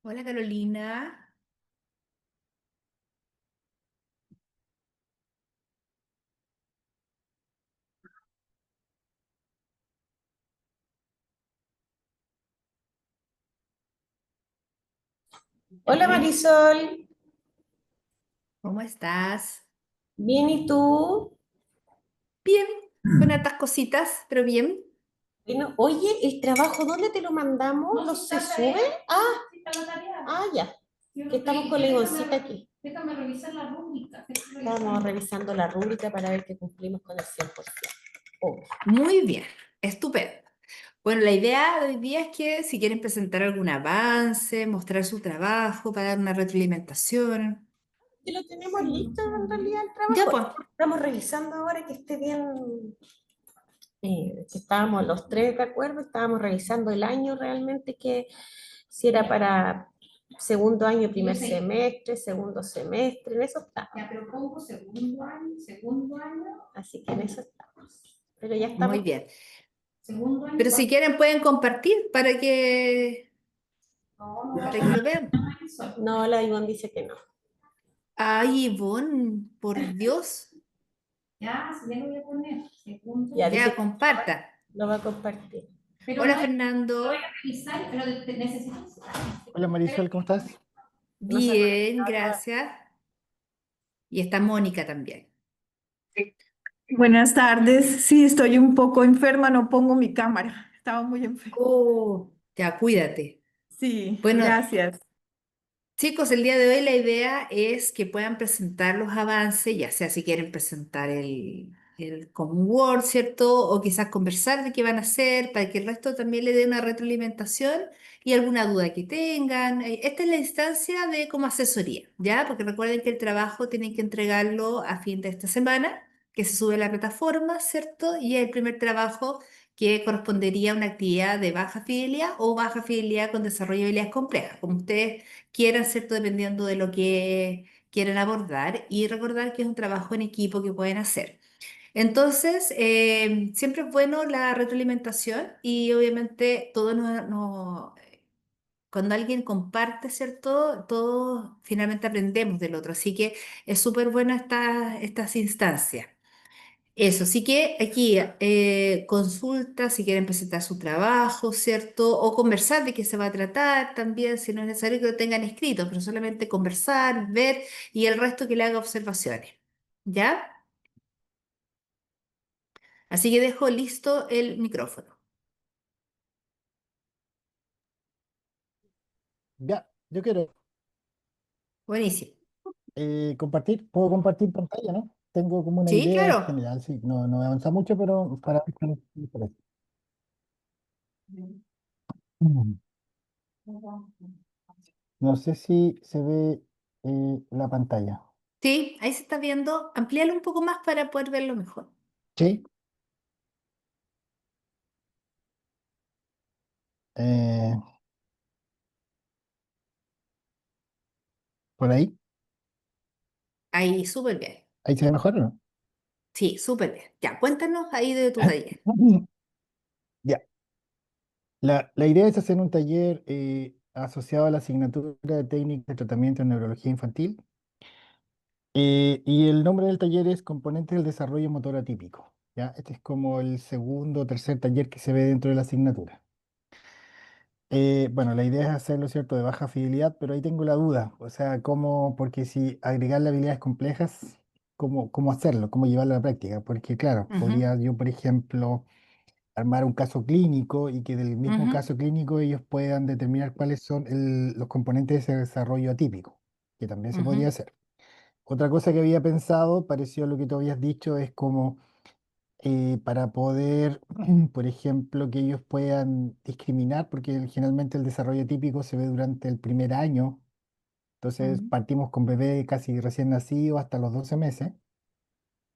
Hola Carolina, Hola Marisol, ¿cómo estás? bien y tú. Bien, con hartas cositas, pero bien. Bueno, oye, ¿el trabajo dónde te lo mandamos? ¿No se sube? Ah, ya, que estamos con la Ivoncita aquí. Déjame revisar la rúbrica. Estamos revisando la rúbrica para ver que cumplimos con el 100%. Oh, Muy bien, estupendo. Bueno, la idea de hoy día es que si quieren presentar algún avance, mostrar su trabajo para dar una retroalimentación. que lo tenemos listo en realidad el Ya trabajo. pues, Estamos revisando ahora que esté bien, que estábamos los tres de acuerdo, estábamos revisando el año realmente, que si era para segundo año, primer semestre, segundo semestre, en eso estamos. Ya, pero pongo segundo año, así que en eso estamos. Pero ya muy estamos, bien. segundo año, Pero si quieren pueden compartir no, no, para que lo vean. no, la Ivonne dice que no. Ay, Ivonne, por Dios, Ya, si ya lo voy a poner, segundo. Ya dice ya que comparta. lo va a compartir. Pero Hola no es, lo voy a Fernando, revisar, pero necesito. Hola Marisol, ¿cómo estás? No se ha bien, conectado. gracias. Y está Mónica también. Buenas tardes. Sí, estoy un poco enferma, no pongo mi cámara. Estaba muy enferma. Oh, ya, cuídate. Sí, Bueno, gracias. chicos, el día de hoy la idea es que puedan presentar los avances, ya sea si quieren presentar el Common Word, ¿cierto? O quizás conversar de qué van a hacer para que el resto también le dé una retroalimentación y alguna duda que tengan. Esta es la instancia de como asesoría, ¿ya? Porque recuerden que el trabajo tienen que entregarlo a fin de esta semana, que se sube a la plataforma, ¿cierto? Y es el primer trabajo que correspondería a una actividad de baja fidelidad o baja fidelidad con desarrollo de habilidades complejas, como ustedes quieran, ¿cierto? Dependiendo de lo que quieran abordar y recordar que es un trabajo en equipo que pueden hacer. Entonces, siempre es bueno la retroalimentación y obviamente cuando alguien comparte, ¿cierto? Todos finalmente aprendemos del otro, así que es súper buena estas instancias. Eso, sí que aquí consulta si quieren presentar su trabajo, ¿cierto? O conversar de qué se va a tratar también, si no es necesario que lo tengan escrito, pero solamente conversar, ver y el resto que le haga observaciones. ¿Ya? Así que dejo listo el micrófono. Ya, yo quiero Buenísimo. compartir, puedo compartir pantalla, ¿no? Tengo como una Sí, idea claro. general, sí, no avanza mucho, pero para ver qué parece. Mm. No sé si se ve la pantalla. Sí, ahí se está viendo. Amplíalo un poco más para poder verlo mejor. ¿Sí? Eh, ¿Por ahí? Ahí, súper bien. ¿Ahí se ve mejor o no? Sí, súper bien. Ya, cuéntanos ahí de tu taller. Ya, la idea es hacer un taller asociado a la asignatura de técnica de tratamiento en neurología infantil. Y el nombre del taller es Componentes del Desarrollo Motor Atípico. ¿Ya? Este es como el segundo o tercer taller que se ve dentro de la asignatura. Bueno, la idea es hacerlo, ¿cierto?, de baja fidelidad, pero ahí tengo la duda. O sea, cómo, porque si agregarle habilidades complejas, ¿cómo hacerlo? ¿Cómo llevarlo a la práctica? Porque, claro, Ujú, podría yo, por ejemplo, armar un caso clínico y que del mismo ujú, caso clínico ellos puedan determinar cuáles son los componentes de ese desarrollo atípico, que también se podría ujú, hacer. Otra cosa que había pensado, parecido a lo que tú habías dicho, es como para poder, por ejemplo, que ellos puedan discriminar, porque generalmente el desarrollo típico se ve durante el primer año, entonces ujú, partimos con bebé casi recién nacido hasta los 12 meses,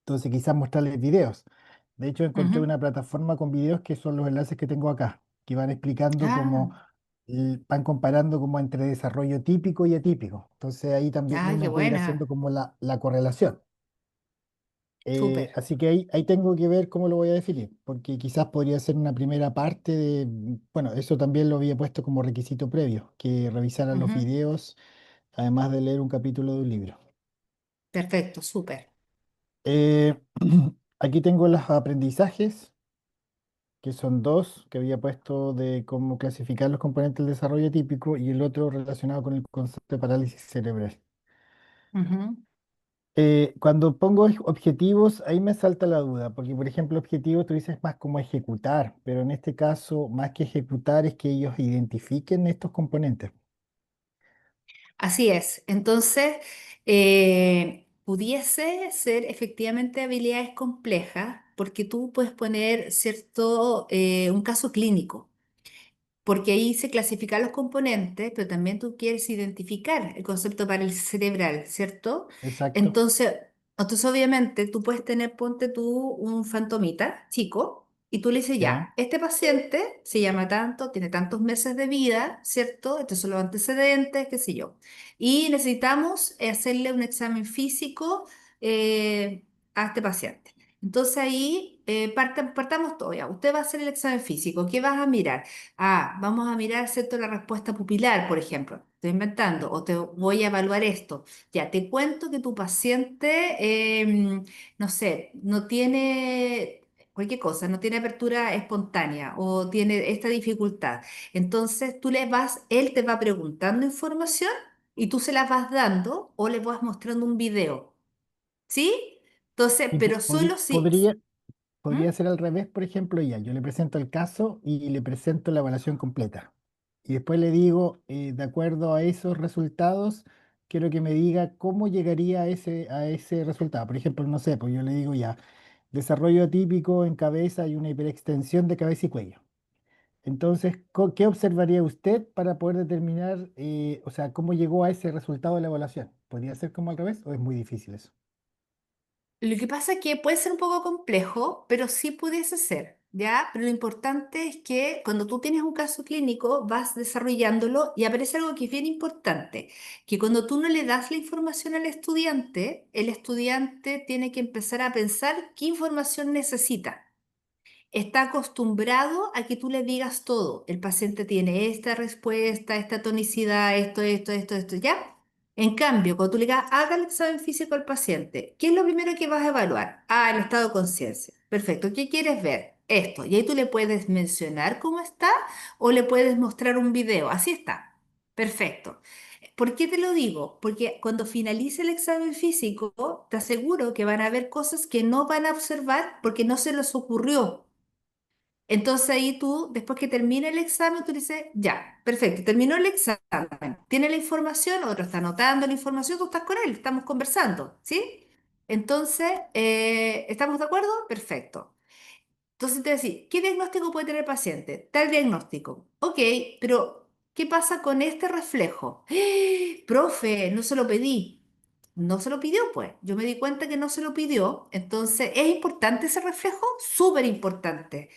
entonces quizás mostrarles videos. De hecho, encontré ujú. una plataforma con videos que son los enlaces que tengo acá, que van explicando Ah, cómo, van comparando como entre desarrollo típico y atípico. Entonces ahí también ah, qué uno puede ir haciendo buena. como la correlación. Súper. Así que ahí tengo que ver cómo lo voy a definir, porque quizás podría ser una primera parte de, bueno, eso también lo había puesto como requisito previo, que revisaran los Ujú. videos, además de leer un capítulo de un libro. Perfecto, súper. Eh, aquí tengo los aprendizajes, que son dos, que había puesto de cómo clasificar los componentes del desarrollo típico y el otro relacionado con el concepto de parálisis cerebral. Ujú. Cuando pongo objetivos, ahí me salta la duda, porque por ejemplo, objetivo tú dices más como ejecutar, pero en este caso, más que ejecutar, es que ellos identifiquen estos componentes. Así es. Entonces, pudiese ser efectivamente habilidades complejas, porque tú puedes poner cierto, un caso clínico. Porque ahí se clasifican los componentes, pero también tú quieres identificar el concepto para el cerebral, ¿cierto? Exacto, Entonces, entonces obviamente tú puedes tener, ponte tú un fantomita chico, y tú le dices, ¿ya? ya, este paciente se llama tanto, tiene tantos meses de vida, ¿cierto? Estos son los antecedentes, qué sé yo. Y necesitamos hacerle un examen físico a este paciente. Entonces ahí partamos todo ya. Usted va a hacer el examen físico. ¿Qué vas a mirar? Ah, vamos a mirar, ¿cierto? La respuesta pupilar, por ejemplo. Estoy inventando, o te voy a evaluar esto. Ya, te cuento que tu paciente, no sé, no tiene cualquier cosa, no tiene apertura espontánea o tiene esta dificultad. Entonces él te va preguntando información y tú se la vas dando o le vas mostrando un video, ¿sí? Entonces, Y pero solo si... ¿Mm? podría ser al revés, por ejemplo, ya, yo le presento el caso y le presento la evaluación completa. Y después le digo, de acuerdo a esos resultados, quiero que me diga cómo llegaría a ese resultado. Por ejemplo, no sé, pues yo le digo ya, desarrollo atípico en cabeza y una hiperextensión de cabeza y cuello. Entonces, ¿qué observaría usted para poder determinar, o sea, cómo llegó a ese resultado de la evaluación? ¿Podría ser como al revés o es muy difícil eso? Lo que pasa es que puede ser un poco complejo, pero sí pudiese ser, ¿ya? Pero lo importante es que cuando tú tienes un caso clínico vas desarrollándolo y aparece algo que es bien importante, que cuando tú no le das la información al estudiante, el estudiante tiene que empezar a pensar qué información necesita. Está acostumbrado a que tú le digas todo. El paciente tiene esta respuesta, esta tonicidad, esto, ¿ya? En cambio, cuando tú le digas, haga el examen físico al paciente, ¿qué es lo primero que vas a evaluar? Ah, el estado de conciencia. Perfecto. ¿Qué quieres ver? Esto. Y ahí tú le puedes mencionar cómo está o le puedes mostrar un video. Así está. Perfecto. ¿Por qué te lo digo? Porque cuando finalice el examen físico, te aseguro que van a haber cosas que no van a observar porque no se les ocurrió. Entonces ahí tú, después que termine el examen, tú dices, ya, perfecto, terminó el examen, tiene la información, otro está anotando la información, tú estás con él, estamos conversando, ¿sí? Entonces, ¿estamos de acuerdo? Perfecto. Entonces te voy a decir, ¿qué diagnóstico puede tener el paciente? Tal diagnóstico. Ok, pero ¿qué pasa con este reflejo? ¡Eh! Profe, no se lo pedí. No se lo pidió, pues. Yo me di cuenta que no se lo pidió. Entonces, ¿es importante ese reflejo? Súper importante.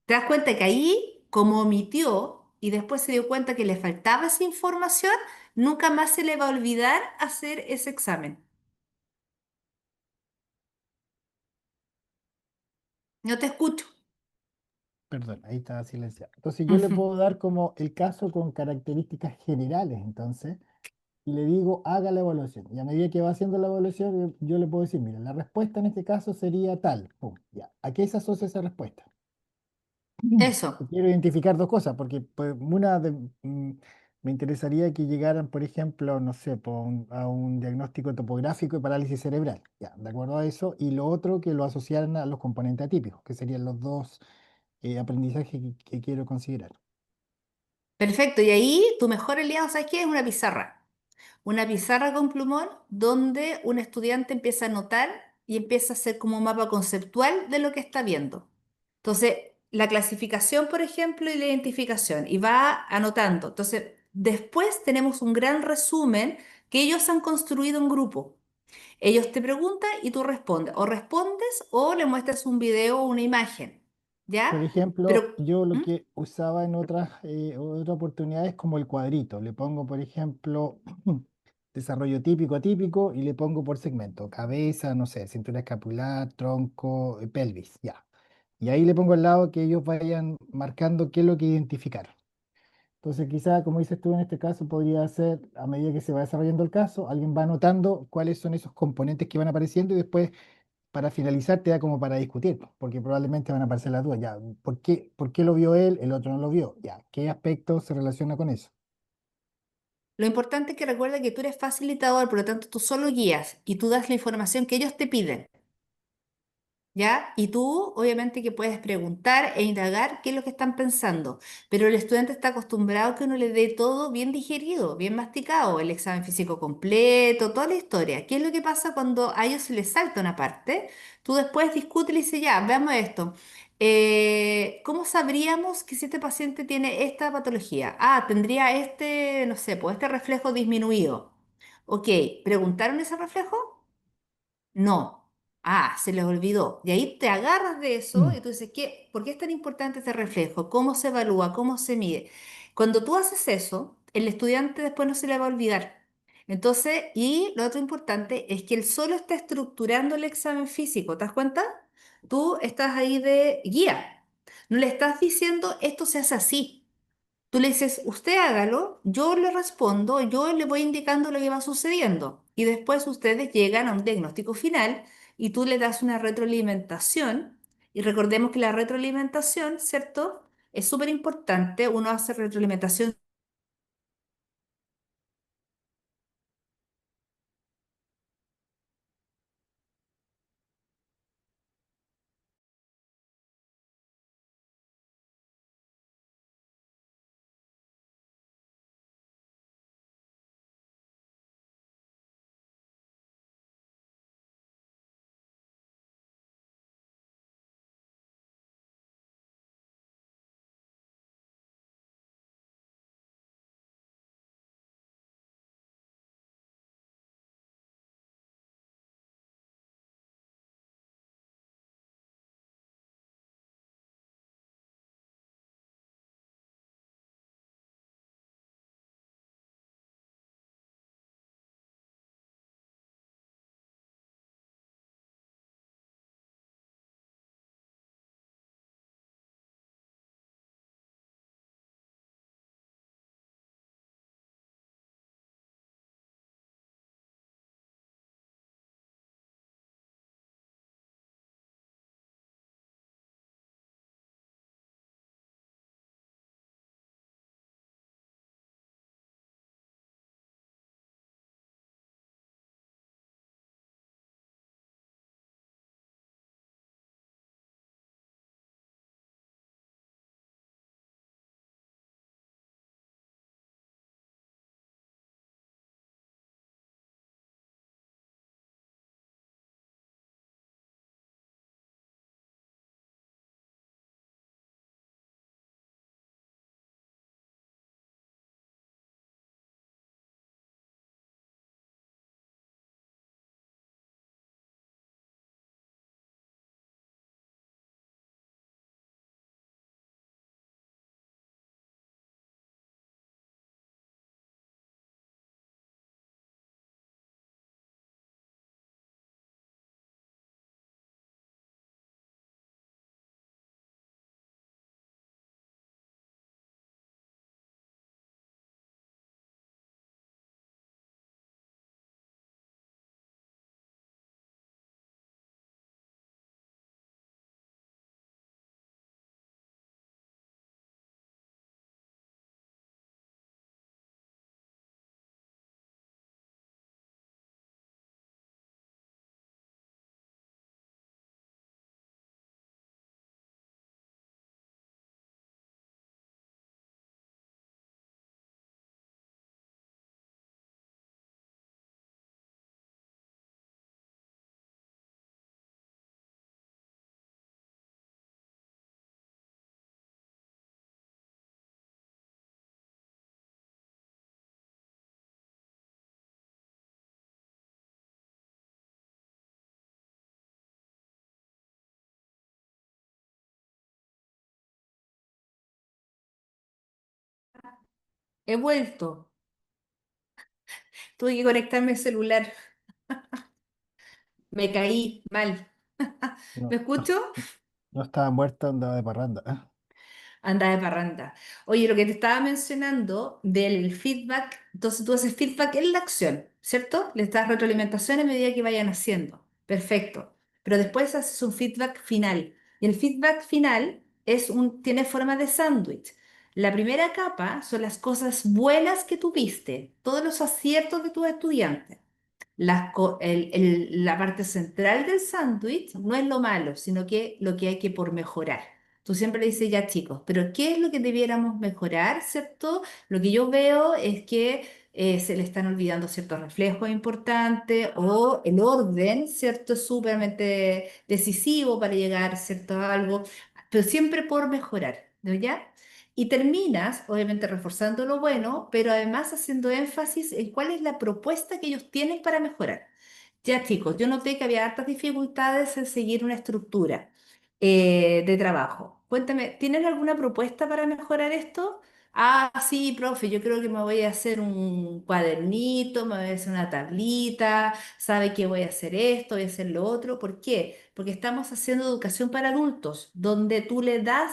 Te das cuenta que ahí, como omitió y después se dio cuenta que le faltaba esa información, nunca más se le va a olvidar hacer ese examen. No te escucho. Perdón, ahí estaba silenciado. Entonces yo le puedo dar como el caso con características generales, entonces, y le digo, haga la evaluación. Y a medida que va haciendo la evaluación, yo le puedo decir, mira, la respuesta en este caso sería tal. Pum, ya. ¿A qué se asocia esa respuesta? Eso. Quiero identificar dos cosas, porque pues, me interesaría que llegaran, por ejemplo, no sé, a un diagnóstico topográfico de parálisis cerebral, ya, de acuerdo a eso, y lo otro que lo asociaran a los componentes atípicos, que serían los dos aprendizajes que quiero considerar. Perfecto. Y ahí tu mejor aliado, ¿sabes qué? Es una pizarra. Una pizarra con plumón donde un estudiante empieza a anotar y empieza a hacer como un mapa conceptual de lo que está viendo. Entonces, la clasificación, por ejemplo, y la identificación, y va anotando. Entonces, después tenemos un gran resumen que ellos han construido en grupo. Ellos te preguntan y tú respondes. O respondes o le muestras un video o una imagen. ¿Ya? Por ejemplo, Pero... yo lo ¿Mm? que usaba en otras oportunidades como el cuadrito. Le pongo, por ejemplo, desarrollo típico, atípico, y le pongo por segmento, cabeza, no sé, cintura escapular, tronco, pelvis, ya. Y ahí le pongo al lado que ellos vayan marcando qué es lo que identificaron. Entonces, quizá, como dices tú en este caso, podría ser, a medida que se va desarrollando el caso, alguien va anotando cuáles son esos componentes que van apareciendo y después, para finalizar, te da como para discutir, pues, porque probablemente van a aparecer las dudas. Ya, por qué lo vio él, el otro no lo vio? Ya, ¿qué aspecto se relaciona con eso? Lo importante es que recuerda que tú eres facilitador, por lo tanto tú solo guías y tú das la información que ellos te piden. ¿Ya? Y tú, obviamente, que puedes preguntar e indagar qué es lo que están pensando, pero el estudiante está acostumbrado a que uno le dé todo bien digerido, bien masticado, el examen físico completo, toda la historia. ¿Qué es lo que pasa cuando a ellos se les salta una parte? Tú después discutes y le dices, ya, veamos esto. ¿Cómo sabríamos que si este paciente tiene esta patología? Ah, tendría este, no sé, pues este reflejo disminuido. Ok, ¿preguntaron ese reflejo? No. Ah, se les olvidó. Y ahí te agarras de eso y Mm. tú dices, ¿por qué es tan importante este reflejo? ¿Cómo se evalúa? ¿Cómo se mide? Cuando tú haces eso, el estudiante después no se le va a olvidar. Entonces, y lo otro importante es que él solo está estructurando el examen físico. ¿Te das cuenta? Tú estás ahí de guía. No le estás diciendo esto se hace así. Tú le dices, usted hágalo, yo le respondo, yo le voy indicando lo que va sucediendo. Y después ustedes llegan a un diagnóstico final y tú le das una retroalimentación. Y recordemos que la retroalimentación, ¿cierto? Es súper importante. Uno hace retroalimentación. He vuelto. Tuve que conectarme el celular. Me caí mal. ¿Me No, escucho? no estaba muerta, andaba de parranda. Anda de parranda. Oye, lo que te estaba mencionando del feedback, entonces tú haces feedback en la acción, ¿cierto? Les das retroalimentación a medida que vayan haciendo. Perfecto. Pero después haces un feedback final. Y el feedback final tiene forma de sándwich. La primera capa son las cosas buenas que tuviste, todos los aciertos de tus estudiantes. La parte central del sándwich no es lo malo, sino que lo que hay que por mejorar. Tú siempre le dices, ya chicos, pero ¿qué es lo que debiéramos mejorar, cierto? Lo que yo veo es que se le están olvidando ciertos reflejos importantes o el orden, ¿cierto? Es súpermente decisivo para llegar, ¿cierto? A algo, pero siempre por mejorar, ¿no? ¿Ya? Y terminas, obviamente, reforzando lo bueno, pero además haciendo énfasis en cuál es la propuesta que ellos tienen para mejorar. Ya, chicos, yo noté que había hartas dificultades en seguir una estructura de trabajo. Cuéntame, ¿tienen alguna propuesta para mejorar esto? Ah, sí, profe, yo creo que me voy a hacer un cuadernito, me voy a hacer una tablita, sabe que voy a hacer esto, voy a hacer lo otro. ¿Por qué? Porque estamos haciendo educación para adultos, donde tú le das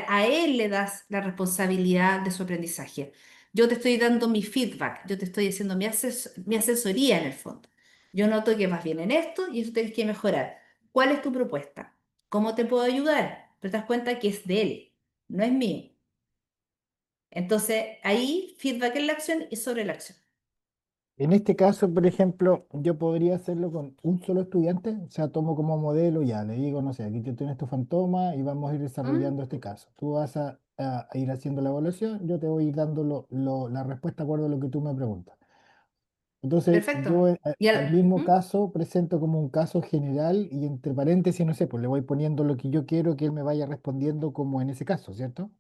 a él le das la responsabilidad de su aprendizaje. Yo te estoy dando mi feedback, yo te estoy haciendo mi asesoría en el fondo. Yo noto que vas bien en esto y eso tienes que mejorar. ¿Cuál es tu propuesta? ¿Cómo te puedo ayudar? Pero te das cuenta que es de él, no es mío. Entonces, ahí feedback en la acción y sobre la acción. En este caso, por ejemplo, yo podría hacerlo con un solo estudiante, o sea, tomo como modelo, ya, le digo, no sé, aquí tú tienes tu fantoma y vamos a ir ¿Mm? desarrollando este caso. Tú vas a ir haciendo la evaluación, yo te voy a ir dando la respuesta de acuerdo a lo que tú me preguntas. Entonces, Perfecto. yo Y al mismo ¿Mm? caso presento como un caso general y entre paréntesis, no sé, pues le voy poniendo lo que yo quiero que él me vaya respondiendo como en ese caso, ¿cierto?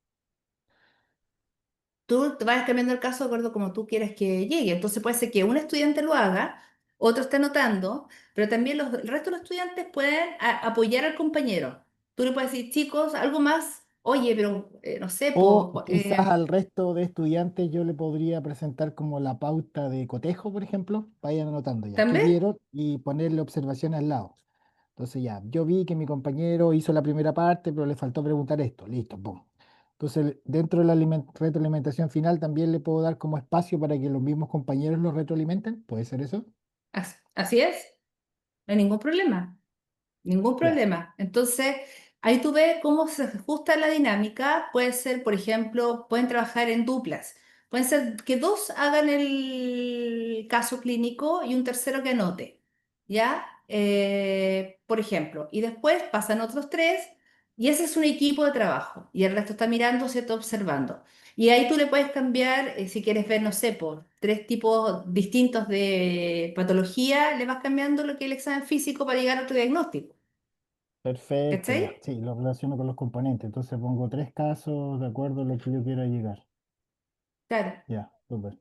Tú te vas cambiando el caso de acuerdo como tú quieres que llegue. Entonces puede ser que un estudiante lo haga, otro esté anotando, pero también el resto de los estudiantes pueden apoyar al compañero. Tú le puedes decir, chicos, algo más. Oye, pero no sé, O quizás al resto de estudiantes yo le podría presentar como la pauta de cotejo, por ejemplo, vayan anotando ya qué ¿también? vieron y ponerle observaciones al lado. Entonces ya, yo vi que mi compañero hizo la primera parte, pero le faltó preguntar esto, listo, pum. Entonces, dentro de la retroalimentación final también le puedo dar como espacio para que los mismos compañeros lo retroalimenten, ¿puede ser eso? Así es, no hay ningún problema. Ningún Ya. problema. Entonces, ahí tú ves cómo se ajusta la dinámica. Puede ser, por ejemplo, pueden trabajar en duplas. Pueden ser que dos hagan el caso clínico y un tercero que anote. ¿Ya? Por ejemplo. Y después pasan otros tres y ese es un equipo de trabajo. Y el resto está mirando, ¿cierto? Observando. Y ahí tú le puedes cambiar, si quieres ver, no sé, por tres tipos distintos de patología, le vas cambiando lo que es el examen físico para llegar a tu diagnóstico. Perfecto, ¿Cachai? ya. Sí, lo relaciono con los componentes. Entonces pongo tres casos de acuerdo a lo que yo quiera llegar. Claro. Ya, súper.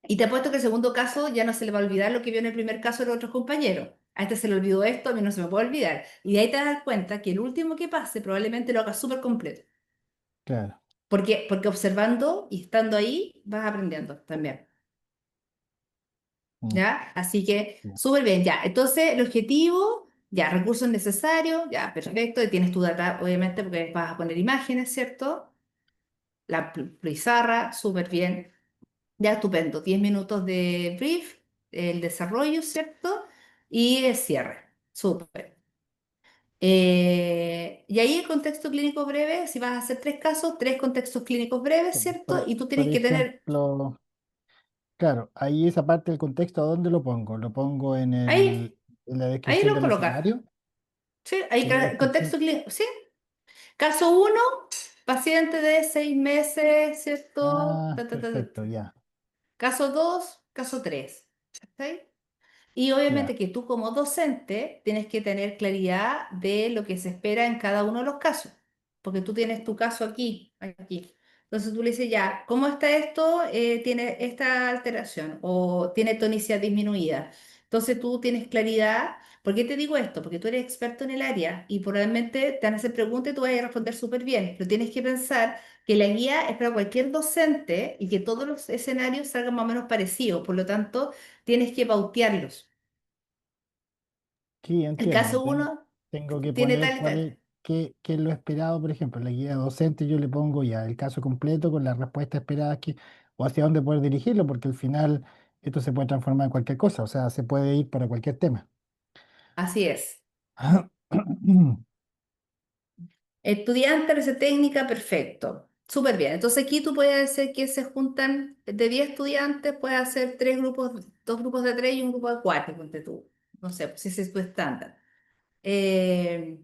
Y te apuesto que el segundo caso ya no se le va a olvidar lo que vio en el primer caso de los otros compañeros. A este se le olvidó esto, a mí no se me puede olvidar. Y de ahí te das cuenta que el último que pase probablemente lo haga súper completo. Claro. Porque observando y estando ahí vas aprendiendo también. Mm, ¿Ya? Así que ya. súper bien, ya. Entonces, el objetivo, ya, recursos necesarios, ya, perfecto. Y tienes tu data, obviamente, porque vas a poner imágenes, ¿cierto? La pizarra, súper bien. Ya, estupendo. 10 minutos de brief, el desarrollo, ¿cierto? Y el cierre. Súper. Y ahí el contexto clínico breve, si vas a hacer tres casos, tres contextos clínicos breves, ¿cierto? Y tú Por tienes que tener ejemplo, claro, ahí esa parte del contexto, ¿a dónde lo pongo? ¿Lo pongo ahí, en la ahí descripción lo del colocas. escenario? ¿Sí? Ahí, En la contexto descripción. clínico, ¿sí? Caso uno, paciente de 6 meses, ¿cierto? Ah, perfecto, ya, Caso 2, caso 3. Y ya, obviamente que tú como docente tienes que tener claridad de lo que se espera en cada uno de los casos, porque tú tienes tu caso aquí, aquí. Entonces tú le dices, ya, ¿cómo está esto? Tiene esta alteración o tiene tonicidad disminuida. Entonces tú tienes claridad. ¿Por qué te digo esto? Porque tú eres experto en el área y probablemente te van a hacer preguntas y tú vas a responder súper bien, pero tienes que pensar que la guía es para cualquier docente y que todos los escenarios salgan más o menos parecidos, por lo tanto, tienes que pautearlos. Sí, El entiendo. caso uno Tengo que tiene poner tal y tal. qué es lo esperado, por ejemplo, en la guía docente yo le pongo ya el caso completo con las respuestas esperadas o hacia dónde poder dirigirlo, porque al final esto se puede transformar en cualquier cosa, o sea, se puede ir para cualquier tema. Así es. Estudiante, receta técnica, perfecto. Súper bien. Entonces aquí tú puedes hacer que se juntan de 10 estudiantes, puedes hacer tres grupos, dos grupos de tres y un grupo de cuatro, ponte tú. No sé, pues ese es tu estándar. Eh,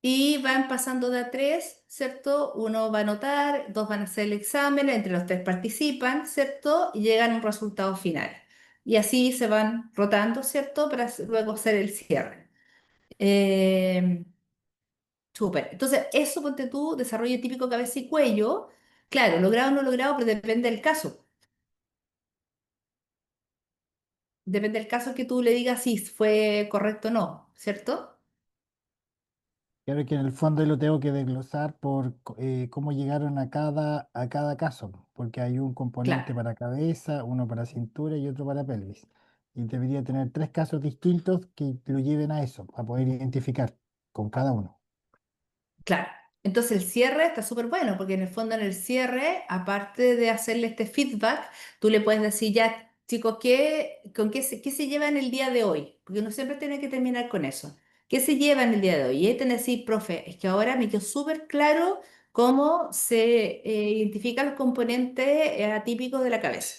y van pasando de a tres, ¿cierto? Uno va a anotar, dos van a hacer el examen, entre los tres participan, ¿cierto? Y llegan a un resultado final. Y así se van rotando, ¿cierto? Para luego hacer el cierre. Eh, Súper. Entonces, eso, ponte tú, desarrollo típico cabeza y cuello. Claro, logrado o no logrado, pero depende del caso. Depende del caso que tú le digas si fue correcto o no, ¿cierto? Creo que en el fondo lo tengo que desglosar por cómo llegaron a cada caso, porque hay un componente Claro, para cabeza, uno para cintura y otro para pelvis. Y debería tener tres casos distintos que lo lleven a eso, a poder identificar con cada uno. claro. Entonces el cierre está súper bueno, porque en el fondo en el cierre, aparte de hacerle este feedback, tú le puedes decir ya, chicos, qué se llevan el día de hoy? Porque uno siempre tiene que terminar con eso. ¿Qué se llevan el día de hoy? Y ahí te decir, profe, es que ahora me quedó súper claro cómo se identifican los componentes atípicos de la cabeza.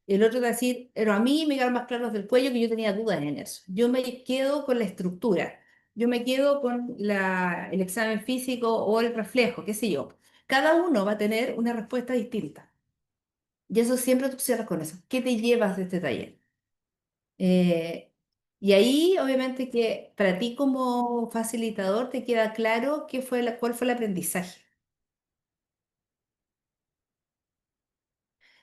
El otro te va a decir, pero a mí me quedaron más claros del cuello que yo tenía dudas en eso. Yo me quedo con la estructura. Yo me quedo con el examen físico o el reflejo, qué sé yo. Cada uno va a tener una respuesta distinta. Y eso siempre tú cierras con eso. ¿Qué te llevas de este taller? Eh, y ahí, obviamente, que para ti como facilitador te queda claro cuál fue el aprendizaje.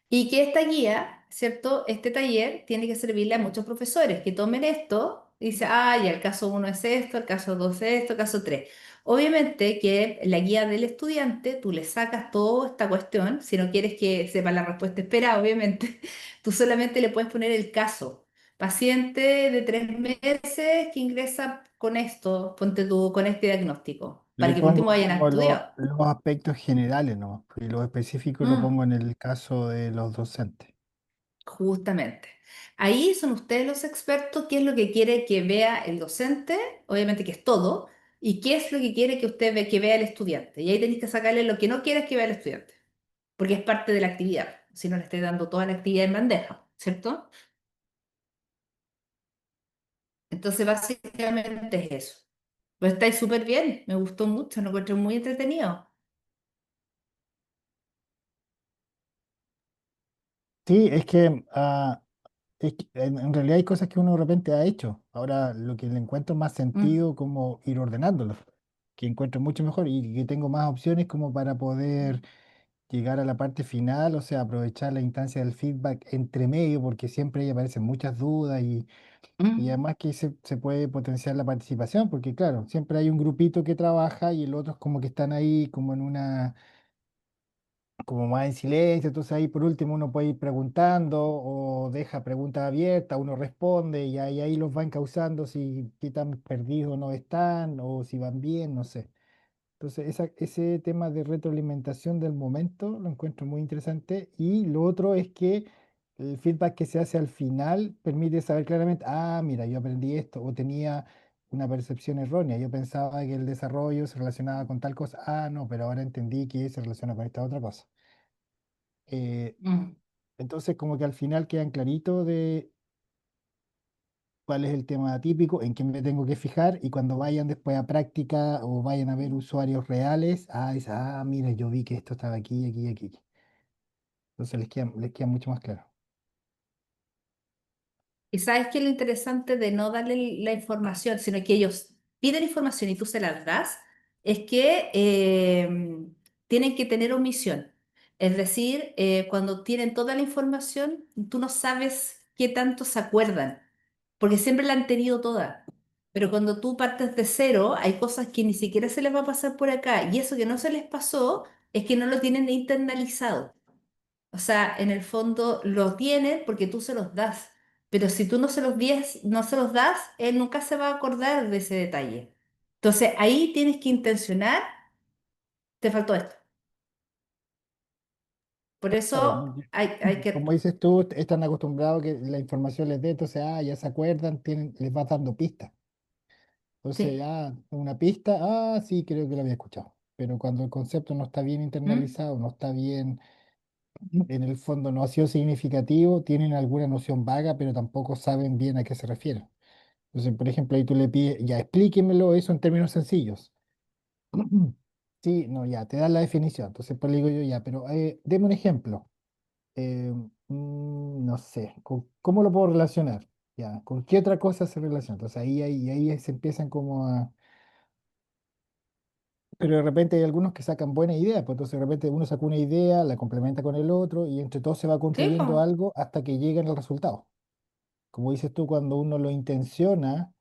Y que esta guía, ¿cierto? Este taller tiene que servirle a muchos profesores que tomen esto y dicen, ah, ya el caso uno es esto, el caso 2 es esto, el caso 3. Obviamente que la guía del estudiante, tú le sacas toda esta cuestión, si no quieres que sepa la respuesta esperada, obviamente, tú solamente le puedes poner el caso. Paciente de 3 meses que ingresa con esto, ponte tú, con este diagnóstico, Le para que por último pongo vayan a como estudiar. los aspectos generales, ¿no? Y lo específico lo Mm. pongo en el caso de los docentes. Justamente. Ahí son ustedes los expertos, qué es lo que quiere que vea el docente, obviamente que es todo, y qué es lo que quiere que usted que vea el estudiante. Y ahí tenéis que sacarle lo que no quieres que vea el estudiante, porque es parte de la actividad, si no le estáis dando toda la actividad en bandeja, ¿cierto? Entonces, básicamente es eso. Pues estáis súper bien, me gustó mucho, lo encuentro muy entretenido. Sí, es que en realidad hay cosas que uno de repente ha hecho. Ahora lo que le encuentro más Mm, sentido como ir ordenándolos, que encuentro mucho mejor y que tengo más opciones como para poder llegar a la parte final, o sea, aprovechar la instancia del feedback entre medio, porque siempre ahí aparecen muchas dudas y mm, además que se puede potenciar la participación, porque claro, siempre hay un grupito que trabaja y el otro es como que están ahí como en una como más en silencio, entonces ahí por último uno puede ir preguntando o deja preguntas abiertas, uno responde y ahí los va encauzando si qué tan perdidos no están o si van bien, no sé. Entonces ese tema de retroalimentación del momento lo encuentro muy interesante y lo otro es que el feedback que se hace al final permite saber claramente, ah, mira, yo aprendí esto o tenía una percepción errónea, yo pensaba que el desarrollo se relacionaba con tal cosa, ah, no, pero ahora entendí que se relaciona con esta otra cosa. Eh, mm. entonces, como que al final quedan clarito de cuál es el tema típico, en qué me tengo que fijar, y cuando vayan después a práctica o vayan a ver usuarios reales, mira, yo vi que esto estaba aquí, aquí, aquí. Entonces les queda mucho más claro. Y sabes qué es lo interesante de no darle la información, sino que ellos piden información y tú se las das, es que tienen que tener omisión. Es decir, cuando tienen toda la información, tú no sabes qué tanto se acuerdan, porque siempre la han tenido toda. Pero cuando tú partes de cero, hay cosas que ni siquiera se les va a pasar por acá. Y eso que no se les pasó es que no lo tienen internalizado. O sea, en el fondo lo tienen porque tú se los das. Pero si tú no se los das, él nunca se va a acordar de ese detalle. Entonces ahí tienes que intencionar, te faltó esto. Por Claro, eso hay que... como dices tú, están acostumbrados que la información les dé, entonces, ya se acuerdan, les vas dando pistas. Entonces, Sí. una pista, sí, creo que lo había escuchado. Pero cuando el concepto no está bien ¿Mm? internalizado, no está bien, en el fondo no ha sido significativo, tienen alguna noción vaga, pero tampoco saben bien a qué se refiere. Entonces, por ejemplo, ahí tú le pides, ya explíquemelo eso en términos sencillos. Sí, no, ya, te dan la definición. Entonces, pues le digo yo, ya, pero deme un ejemplo. Eh, no sé, ¿cómo lo puedo relacionar? Ya, ¿con qué otra cosa se relaciona? Entonces ahí se empiezan como a... Pero de repente hay algunos que sacan buenas ideas, pues entonces de repente uno saca una idea, la complementa con el otro y entre todos se va Sí, construyendo po. algo hasta que llegan al resultado. Como dices tú, cuando uno lo intenciona,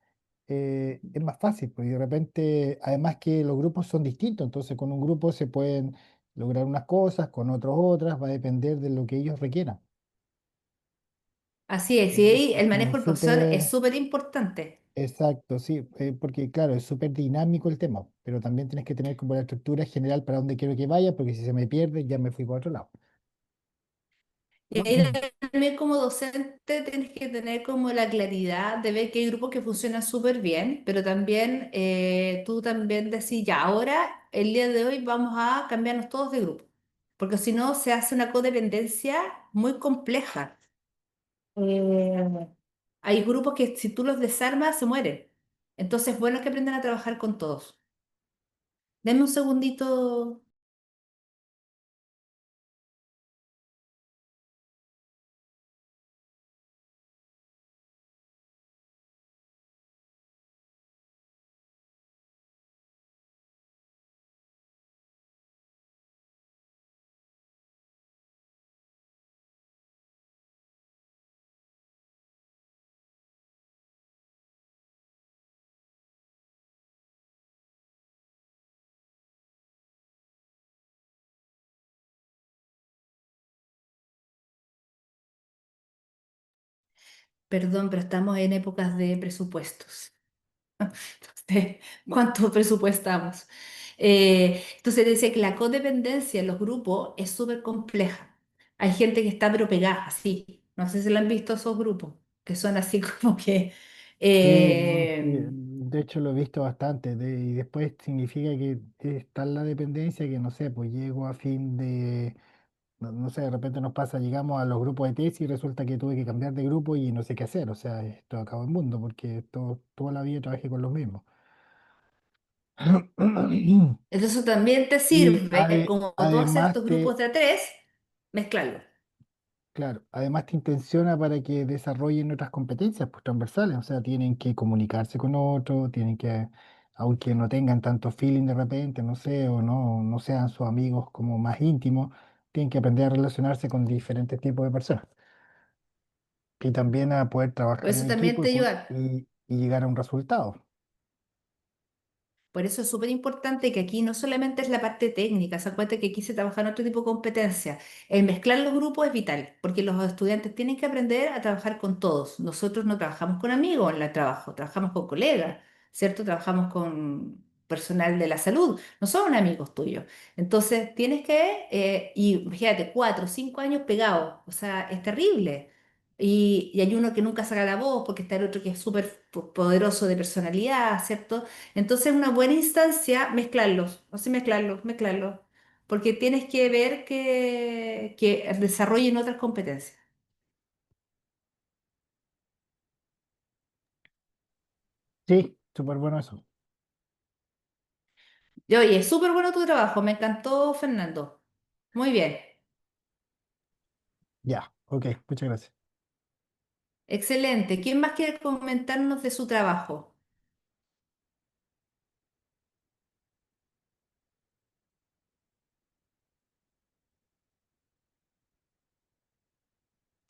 es más fácil, porque de repente, además que los grupos son distintos, entonces con un grupo se pueden lograr unas cosas, con otros otras, va a depender de lo que ellos requieran. Así es. Y Y ahí es el como manejo del profesor es súper, súper importante. exacto, sí, porque claro, es súper dinámico el tema, pero también tienes que tener como la estructura general para dónde quiero que vaya, porque si se me pierde, ya me fui para otro lado. Y ahí también como docente tienes que tener como la claridad de ver que hay grupos que funcionan súper bien, pero también tú también decís, ya, ahora, el día de hoy vamos a cambiarnos todos de grupo, porque si no se hace una codependencia muy compleja. Eh, Hay grupos que si tú los desarmas se mueren. Entonces es bueno que aprendan a trabajar con todos. Denme un segundito. Perdón, pero estamos en épocas de presupuestos. Entonces, ¿cuánto presupuestamos? Entonces decía que la codependencia en los grupos es súper compleja. Hay gente que está pero pegada, así. No sé si lo han visto esos grupos, que son así como que... Sí, no, sí, eh, de hecho lo he visto bastante, y después significa que está la dependencia que no sé, pues llego a fin de, no sé, de repente nos pasa, llegamos a los grupos de tesis y resulta que tuve que cambiar de grupo y no sé qué hacer, o sea, esto acabó el mundo porque toda la vida trabajé con los mismos. entonces también te Y sirve, como tú haces además tus grupos de a tres, mezclarlo. claro, además te intenciona para que desarrollen otras competencias pues, transversales, o sea, tienen que comunicarse con otros, tienen que, aunque no tengan tanto feeling de repente, no sé, o no sean sus amigos como más íntimos, tienen que aprender a relacionarse con diferentes tipos de personas y también a poder Por trabajar en eso también equipo te ayuda. y llegar a un resultado. Por eso es súper importante que aquí no solamente es la parte técnica, se acuerda que aquí se trabaja en otro tipo de competencias. El mezclar los grupos es vital, porque los estudiantes tienen que aprender a trabajar con todos. Nosotros no trabajamos con amigos en el trabajo, trabajamos con colegas, ¿cierto? Trabajamos con personal de la salud, no son amigos tuyos. Entonces tienes que, y fíjate, 4 o 5 años pegados, o sea, es terrible. Y hay uno que nunca saca la voz porque está el otro que es súper poderoso de personalidad, ¿cierto? Entonces, una buena instancia, mezclarlos, así mezclarlos, porque tienes que ver que desarrollen otras competencias. Sí, súper bueno eso. Y oye, súper bueno tu trabajo, me encantó, Fernando. Muy bien, Ya, ok, muchas gracias. excelente. ¿Quién más quiere comentarnos de su trabajo?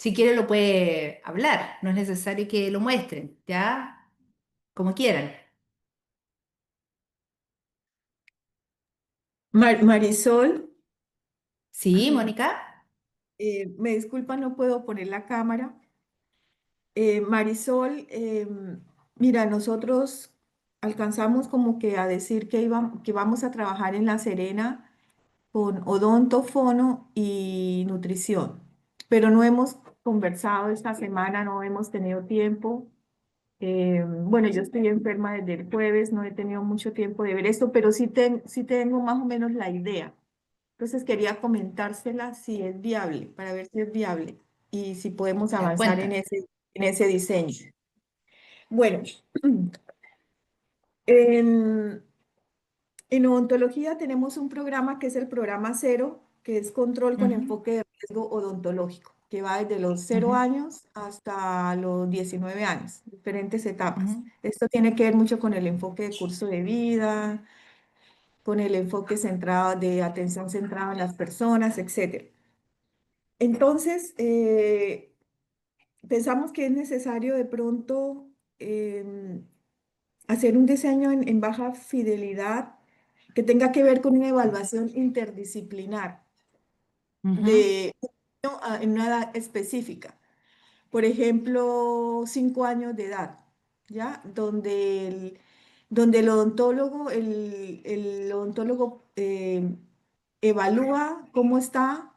Si quiere lo puede hablar, no es necesario que lo muestren, ¿ya? Como quieran. Marisol, Sí, Mónica. me disculpa, no puedo poner la cámara. Marisol, mira, nosotros alcanzamos como que a decir que vamos a trabajar en La Serena con odonto, fono y nutrición, pero no hemos conversado esta semana, no hemos tenido tiempo. Bueno, yo estoy enferma desde el jueves, no he tenido mucho tiempo de ver esto, pero sí tengo más o menos la idea. Entonces quería comentársela si es viable, para ver si es viable y si podemos Ya, avanzar cuéntame. en ese diseño. Bueno, en, en odontología tenemos un programa que es el programa cero, que es control con Ujú, enfoque de riesgo odontológico, que va desde los cero ujú, años hasta los 19 años, diferentes etapas. ujú, Esto tiene que ver mucho con el enfoque de curso de vida, con el enfoque centrado de atención centrada en las personas, etcétera. Entonces, pensamos que es necesario de pronto hacer un diseño en baja fidelidad que tenga que ver con una evaluación interdisciplinar ujú, de en una edad específica. Por ejemplo, 5 años de edad, ¿ya? Donde el odontólogo evalúa cómo está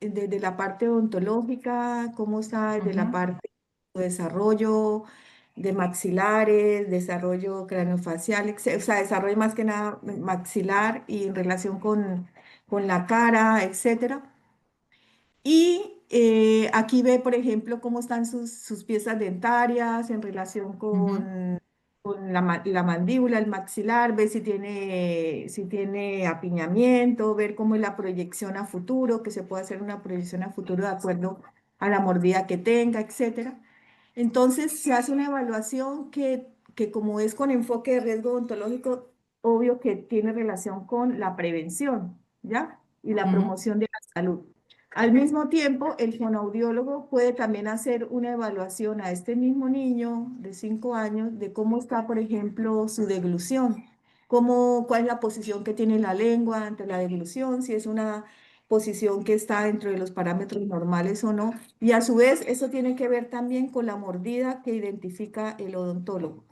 desde la parte odontológica, cómo está desde la ujú, parte de desarrollo de maxilares, desarrollo craneofacial, o sea, desarrollo más que nada maxilar y en relación con la cara, etcétera. Y aquí ve, por ejemplo, cómo están sus piezas dentarias en relación ujú, con la mandíbula, el maxilar, ve si tiene apiñamiento, ver cómo es la proyección a futuro, que se puede hacer una proyección a futuro de acuerdo a la mordida que tenga, etcétera. Entonces se hace una evaluación que como es con enfoque de riesgo odontológico, obvio que tiene relación con la prevención, ¿ya? Y la ujú, promoción de la salud. Al mismo tiempo, el fonoaudiólogo puede también hacer una evaluación a este mismo niño de 5 años de cómo está, por ejemplo, su deglución, cuál es la posición que tiene la lengua ante la deglución, si es una posición que está dentro de los parámetros normales o no. Y a su vez, eso tiene que ver también con la mordida que identifica el odontólogo.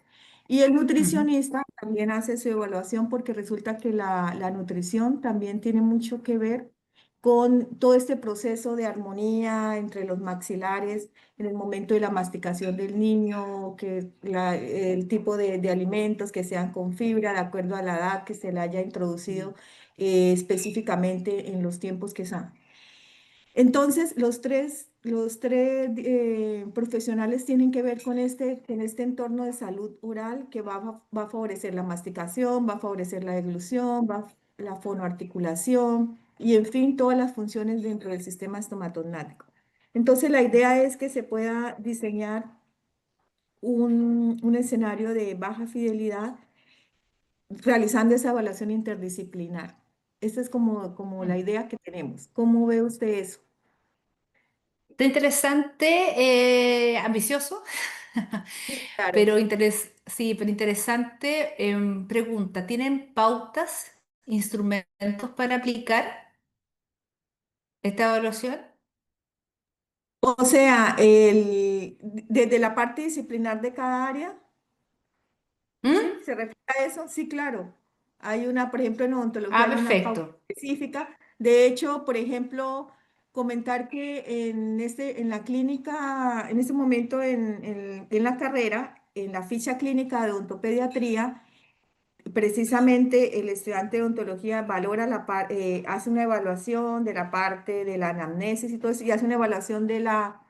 Y el ujú, nutricionista también hace su evaluación porque resulta que la nutrición también tiene mucho que ver con todo este proceso de armonía entre los maxilares en el momento de la masticación del niño, el tipo de alimentos que sean con fibra, de acuerdo a la edad que se le haya introducido específicamente en los tiempos que son. Entonces, los tres profesionales tienen que ver con este entorno de salud oral que va a favorecer la masticación, va a favorecer la deglución, la fonoarticulación y, en fin, todas las funciones dentro del sistema estomatognático. Entonces, la idea es que se pueda diseñar un escenario de baja fidelidad realizando esa evaluación interdisciplinar. Esa es como la ujú. idea que tenemos. ¿Cómo ve usted eso? Está interesante, ambicioso, Sí, claro. pero sí, pero interesante. Pregunta, ¿tienen pautas, instrumentos para aplicar esta evaluación? O sea, desde la parte disciplinar de cada área, ¿Mm? ¿sí? ¿Se refiere a eso? Sí, claro. Hay una, por ejemplo, en Ah, odontología hay una pauta perfecto. específica. De hecho, por ejemplo, comentar que en la clínica, en este momento en la carrera, en la ficha clínica de odontopediatría, precisamente el estudiante de odontología valora hace una evaluación de la parte de la anamnesis y todo eso, y hace una evaluación de la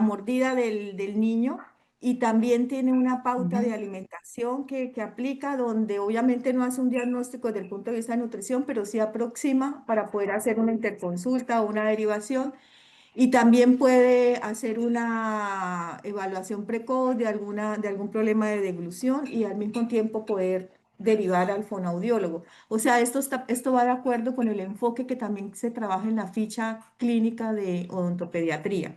mordida del niño, y también tiene una pauta de Ujú, alimentación que aplica, donde obviamente no hace un diagnóstico desde el punto de vista de nutrición, pero sí aproxima para poder hacer una interconsulta o una derivación, y también puede hacer una evaluación precoz de algún problema de deglución y al mismo tiempo poder derivar al fonoaudiólogo. O sea, esto va de acuerdo con el enfoque que también se trabaja en la ficha clínica de odontopediatría.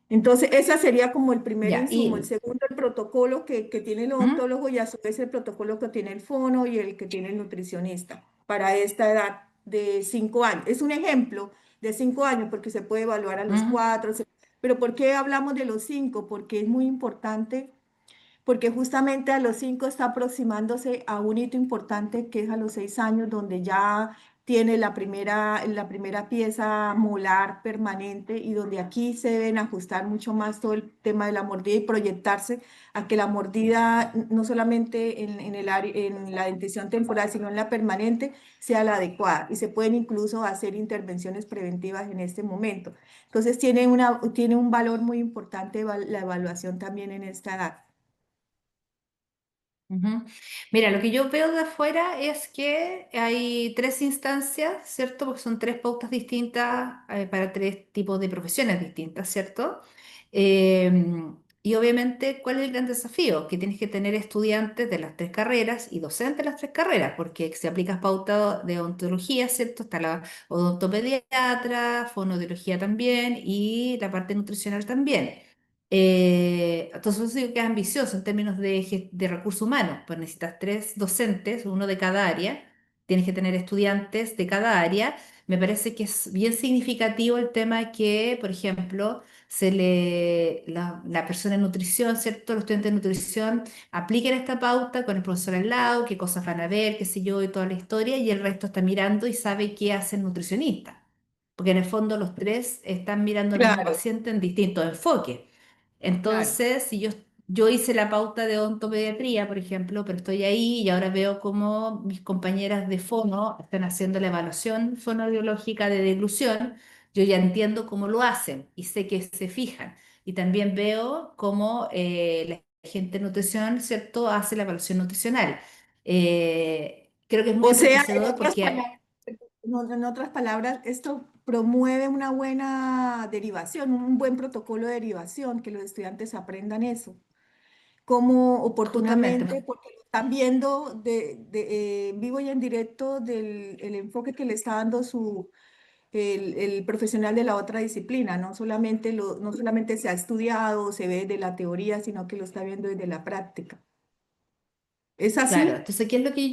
Entonces, esa sería como el primer Ya, insumo. El y segundo, el protocolo que tiene el ¿mm? odontólogo y a su vez el protocolo que tiene el fono y el que tiene el nutricionista para esta edad de 5 años. Es un ejemplo de 5 años porque se puede evaluar a los ¿Mm? 4. Pero ¿por qué hablamos de los 5? Porque es muy importante, porque justamente a los 5 está aproximándose a un hito importante que es a los 6 años, donde ya tiene la primera pieza molar permanente y donde aquí se deben ajustar mucho más todo el tema de la mordida y proyectarse a que la mordida, no solamente en la dentición temporal, sino en la permanente, sea la adecuada. Y se pueden incluso hacer intervenciones preventivas en este momento. Entonces tiene un valor muy importante la evaluación también en esta edad. Ujú. Mira, lo que yo veo de afuera es que hay tres instancias, ¿cierto? Porque son tres pautas distintas para tres tipos de profesiones distintas, ¿cierto? Y obviamente, ¿cuál es el gran desafío? Que tienes que tener estudiantes de las tres carreras y docentes de las tres carreras, porque si aplicas pauta de odontología, ¿cierto? Está la odontopediatra, fonoaudiología también y la parte nutricional también. Entonces, eso digo que es ambicioso en términos de recursos humanos, pues necesitas tres docentes, uno de cada área, tienes que tener estudiantes de cada área. Me parece que es bien significativo el tema que, por ejemplo, la persona en nutrición, ¿cierto? Los estudiantes de nutrición apliquen esta pauta con el profesor al lado, qué cosas van a ver, qué sé yo, y toda la historia, y el resto está mirando y sabe qué hace el nutricionista. Porque en el fondo los tres están mirando al mismo Claro, paciente en distintos enfoques. claro. Entonces, si yo hice la pauta de odontopediatría, por ejemplo, pero estoy ahí y ahora veo cómo mis compañeras de fono están haciendo la evaluación fonoaudiológica de deglución, yo ya entiendo cómo lo hacen y sé que se fijan. Y también veo cómo la gente de nutrición, ¿cierto?, hace la evaluación nutricional. Creo que es muy O sea, en enriquecedor otras porque, palabras, no, en otras palabras, esto promueve una buena derivación, un buen protocolo de derivación, que los estudiantes aprendan eso, como justamente, oportunamente, porque lo están viendo en vivo y en directo del el enfoque que le está dando el profesional de la otra disciplina, no solamente se ha estudiado, se ve de la teoría, sino que lo está viendo desde la práctica. ¿Es claro, así? entonces, ¿qué es lo que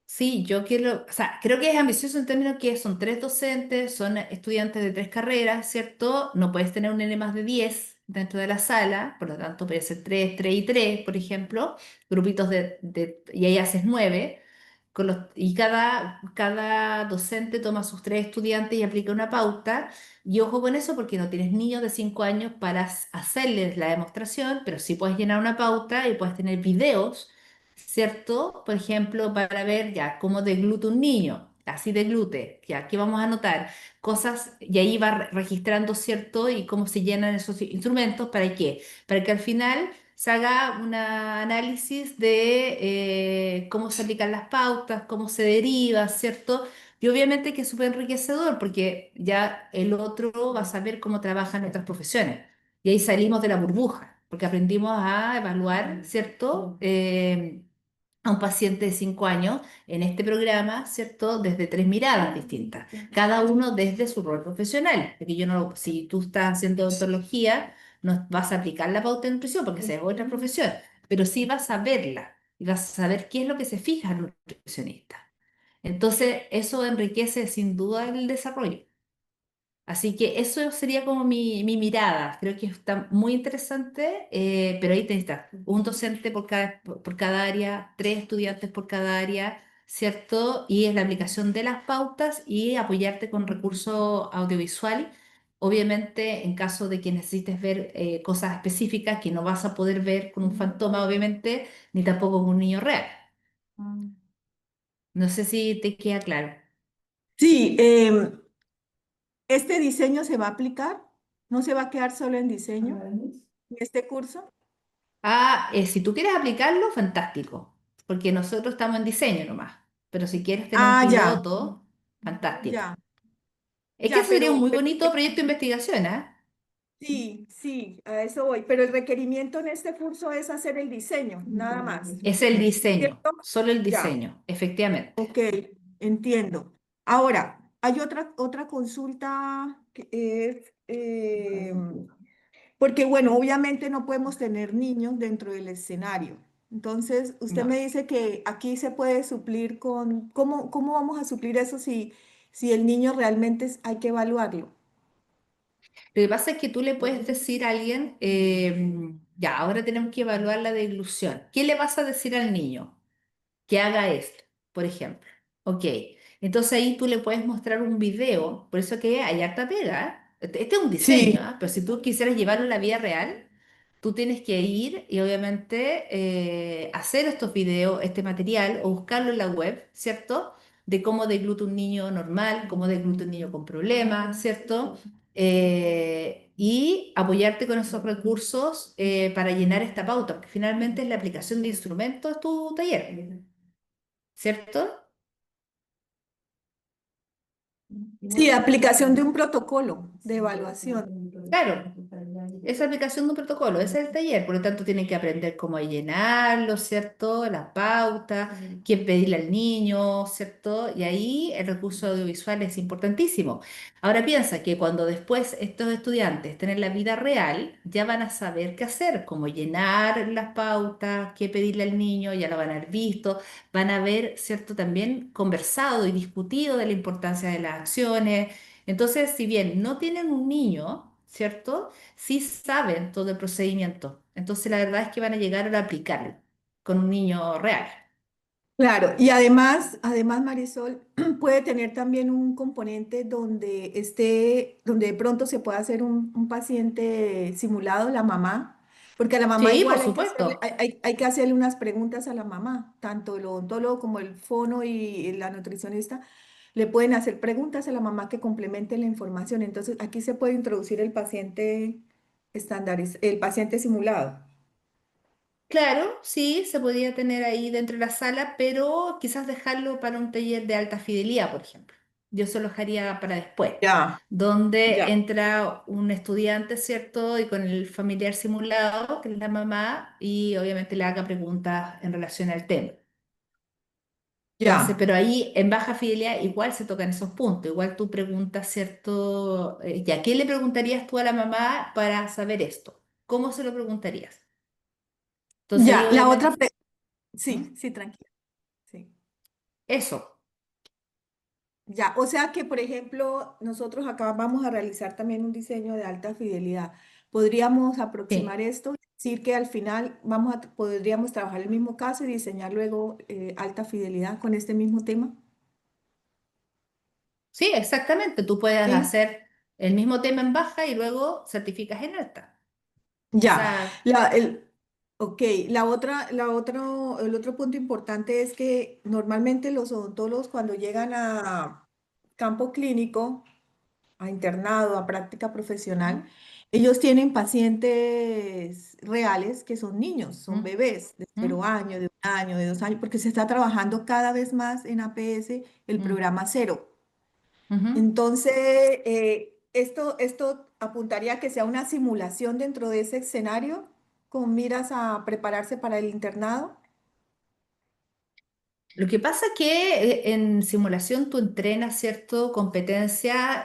sí, yo quiero, o sea, creo que es ambicioso en términos que son tres docentes, son estudiantes de tres carreras, ¿cierto? No puedes tener un N más de 10 dentro de la sala, por lo tanto puede ser 3, 3 y 3, por ejemplo, grupitos y ahí haces 9, y cada docente toma sus tres estudiantes y aplica una pauta, y ojo con eso porque no tienes niños de 5 años para hacerles la demostración, pero sí puedes llenar una pauta y puedes tener videos, ¿cierto? Por ejemplo, para ver ya cómo deglute un niño, así deglute, ya, ¿qué vamos a anotar? Cosas, y ahí va registrando, ¿cierto? Y cómo se llenan esos instrumentos, ¿para qué? Para que al final se haga un análisis de cómo se aplican las pautas, cómo se deriva, ¿cierto? Y obviamente que es súper enriquecedor porque ya el otro va a saber cómo trabajan otras profesiones. Y ahí salimos de la burbuja, porque aprendimos a evaluar, ¿cierto? A un paciente de 5 años en este programa, ¿cierto? Desde tres miradas distintas, cada uno desde su rol profesional. Porque si tú estás haciendo odontología, no vas a aplicar la pauta de nutrición porque esa es otra profesión, pero sí vas a verla y vas a saber qué es lo que se fija en un nutricionista. Entonces, eso enriquece sin duda el desarrollo. Así que eso sería como mi mirada. Creo que está muy interesante, pero ahí está un docente por cada área, tres estudiantes por cada área, ¿cierto? Y es la aplicación de las pautas y apoyarte con recurso audiovisual. Obviamente, en caso de que necesites ver cosas específicas que no vas a poder ver con un fantoma, obviamente, ni tampoco con un niño real. No sé si te queda claro. Sí, este diseño se va a aplicar, no se va a quedar solo en diseño en este curso. Si tú quieres aplicarlo, fantástico, porque nosotros estamos en diseño nomás, pero si quieres tener un Ah, ya, piloto, fantástico. ya, Es que ya, eso sería un muy pero bonito proyecto de investigación, ¿ah? sí, sí, a eso voy. Pero el requerimiento en este curso es hacer el diseño, nada más, Es el diseño, ¿cierto? solo el Ya, diseño, efectivamente. ok, entiendo. Ahora, hay otra consulta que es, Porque bueno, obviamente no podemos tener niños dentro del escenario. Entonces, usted No. me dice que aquí se puede suplir con, ¿cómo vamos a suplir eso si el niño realmente hay que evaluarlo? Lo que pasa es que tú le puedes decir a alguien, ya, ahora tenemos que evaluar la deglución. ¿Qué le vas a decir al niño? Que haga esto, por ejemplo. Ok, entonces ahí tú le puedes mostrar un video, por eso que hay harta pega. ¿Eh? Este es un diseño, Sí, ¿ah? Pero si tú quisieras llevarlo a la vida real, tú tienes que ir y obviamente hacer estos videos, este material o buscarlo en la web, ¿cierto? De cómo degluta un niño normal, cómo degluta un niño con problemas, ¿cierto? Y apoyarte con esos recursos para llenar esta pauta, porque finalmente es la aplicación de instrumentos de tu taller. ¿Cierto? sí, aplicación de un protocolo de evaluación. Claro, esa aplicación de un protocolo, ese es el taller, por lo tanto tienen que aprender cómo llenarlo, ¿cierto? La pauta, qué pedirle al niño, ¿cierto? Y ahí el recurso audiovisual es importantísimo. Ahora piensa que cuando después estos estudiantes estén en la vida real, ya van a saber qué hacer, cómo llenar las pautas, qué pedirle al niño, ya lo van a haber visto, van a haber, ¿cierto? También conversado y discutido de la importancia de las acciones. Entonces, si bien no tienen un niño, ¿cierto? Sí saben todo el procedimiento. Entonces, la verdad es que van a llegar a aplicarlo con un niño real. Claro, y además Marisol puede tener también un componente donde donde de pronto se pueda hacer un paciente simulado, la mamá, porque a la mamá Sí, por igual supuesto. hay que hacerle unas preguntas a la mamá, tanto el odontólogo como el fono y la nutricionista le pueden hacer preguntas a la mamá que complementen la información. Entonces aquí se puede introducir el paciente el paciente simulado. Claro, sí, se podría tener ahí dentro de la sala, pero quizás dejarlo para un taller de alta fidelidad, por ejemplo. Yo se lo dejaría para después, Ya, donde ya, entra un estudiante, ¿cierto? Y con el familiar simulado, que es la mamá, y obviamente le haga preguntas en relación al tema. Entonces, ya. pero ahí en baja fidelidad igual se tocan esos puntos. Igual tú preguntas, ¿cierto? Ya, ¿qué le preguntarías tú a la mamá para saber esto? ¿Cómo se lo preguntarías? Entonces ahí Ya, la obviamente, otra, ¿Mm? sí, sí, tranquila. Sí. Eso, Ya, o sea que, por ejemplo, nosotros acá vamos a realizar también un diseño de alta fidelidad. Podríamos aproximar sí. esto, decir que al final podríamos trabajar el mismo caso y diseñar luego alta fidelidad con este mismo tema. Sí, exactamente. Tú puedes Sí. hacer el mismo tema en baja y luego certificas en alta. O Ya, sea, la, el, ok, el otro punto importante es que normalmente los odontólogos cuando llegan a campo clínico, a internado, a práctica profesional, ellos tienen pacientes reales que son niños, son ¿Mm? bebés de cero ¿Mm? años, de 1 año, de 2 años, porque se está trabajando cada vez más en APS el ¿Mm? programa cero. Ujú. Entonces, esto apuntaría a que sea una simulación dentro de ese escenario con miras a prepararse para el internado. Lo que pasa es que en simulación tú entrenas, ¿cierto?, competencia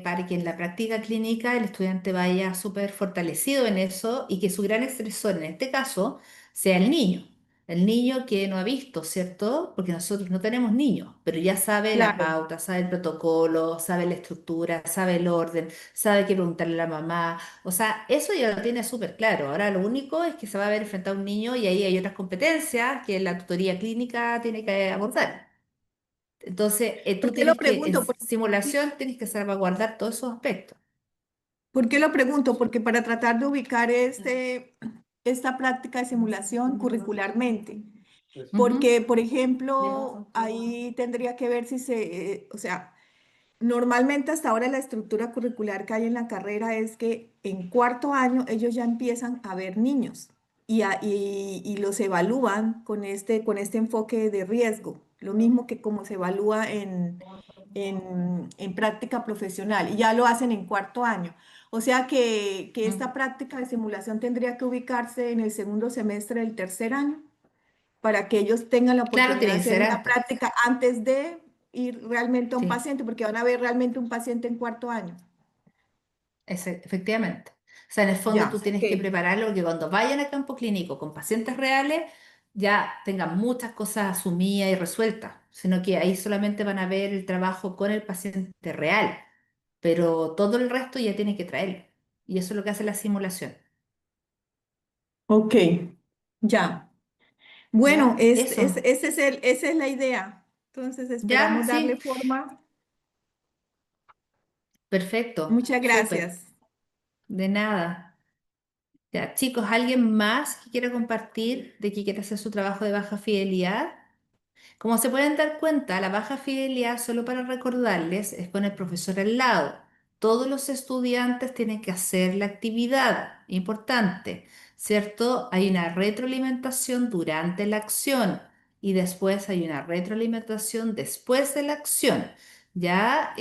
para que en la práctica clínica el estudiante vaya súper fortalecido en eso y que su gran estresor en este caso sea el niño que no ha visto, ¿cierto? Porque nosotros no tenemos niños, pero ya sabe la Claro. pauta, sabe el protocolo, sabe la estructura, sabe el orden, sabe qué preguntarle a la mamá. O sea, eso ya lo tiene súper claro. Ahora lo único es que se va a ver enfrentado a un niño y ahí hay otras competencias que la tutoría clínica tiene que abordar. Entonces, ¿Por tú qué lo tienes que, en pregunto? simulación, tienes que salvaguardar todos esos aspectos. ¿Por qué lo pregunto? Porque para tratar de ubicar esta práctica de simulación curricularmente. Ujú, Porque, por ejemplo, ahí tendría que ver si o sea, normalmente hasta ahora la estructura curricular que hay en la carrera es que en cuarto año ellos ya empiezan a ver niños y los evalúan con este enfoque de riesgo, lo mismo que como se evalúa en práctica profesional y ya lo hacen en cuarto año. O sea que esta mm. práctica de simulación tendría que ubicarse en el segundo semestre del tercer año para que ellos tengan la Claro, oportunidad tiene de que hacer ser una antes. práctica antes de ir realmente a un Sí. paciente, porque van a ver realmente un paciente en cuarto año. Efectivamente. O sea, en el fondo Ya, tú tienes que ok. prepararlo porque cuando vayan a campo clínico con pacientes reales ya tengan muchas cosas asumidas y resueltas, sino que ahí solamente van a ver el trabajo con el paciente real, pero todo el resto ya tiene que traerlo. Y eso es lo que hace la simulación. Ok, ya. Bueno, ¿Ya? Eso. esa es la idea. Entonces ¿Ya? esperamos darle Sí. forma. Perfecto. Muchas Súper. gracias. De nada. Ya, chicos, ¿alguien más que quiera compartir de que quiere hacer su trabajo de baja fidelidad? Como se pueden dar cuenta, la baja fidelidad, solo para recordarles, es con el profesor al lado. Todos los estudiantes tienen que hacer la actividad, importante, ¿cierto? Hay una retroalimentación durante la acción y después hay una retroalimentación después de la acción, ¿ya?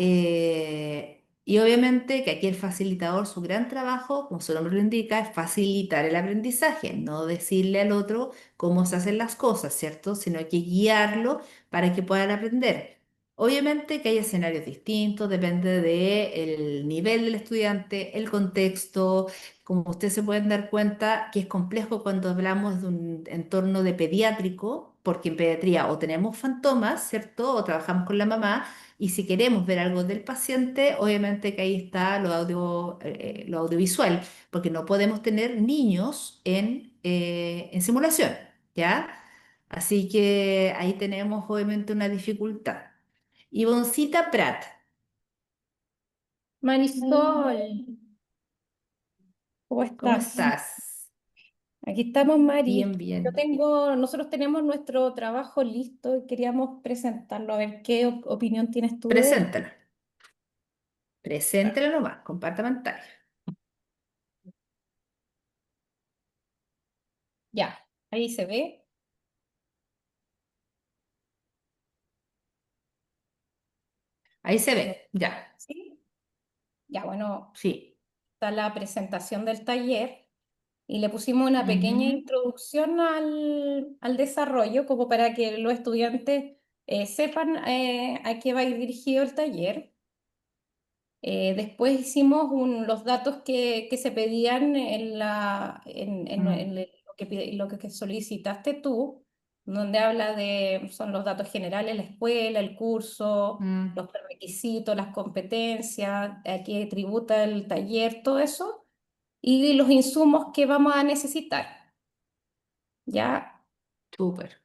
Y obviamente que aquí el facilitador, su gran trabajo, como su nombre lo indica, es facilitar el aprendizaje, no decirle al otro cómo se hacen las cosas, ¿cierto? Sino hay que guiarlo para que puedan aprender. Obviamente que hay escenarios distintos, depende del nivel del estudiante, el contexto. Como ustedes se pueden dar cuenta que es complejo cuando hablamos de un entorno de pediátrico, porque en pediatría o tenemos fantomas, ¿cierto? O trabajamos con la mamá, y si queremos ver algo del paciente, obviamente que ahí está lo audiovisual, porque no podemos tener niños en simulación. ¿Ya? Así que ahí tenemos obviamente una dificultad. Ivoncita Prat, Marisol, ¿cómo ¿cómo estás? estás? Aquí estamos, Mari. Bien, bien. Nosotros tenemos nuestro trabajo listo y queríamos presentarlo, a ver qué opinión tienes tú de él. Preséntala. Preséntala nomás, comparta pantalla. Ya, ahí se ve. Ahí se ve, ya, ¿Sí? Ya, bueno, sí. está la presentación del taller y le pusimos una pequeña Ujú, introducción al desarrollo, como para que los estudiantes sepan a qué va a ir dirigido el taller. Después hicimos los datos que se pedían mm, lo que solicitaste tú, donde habla son los datos generales, la escuela, el curso, mm, los requisitos, las competencias, a qué tributa el taller, todo eso, y los insumos que vamos a necesitar. ¿Ya? súper.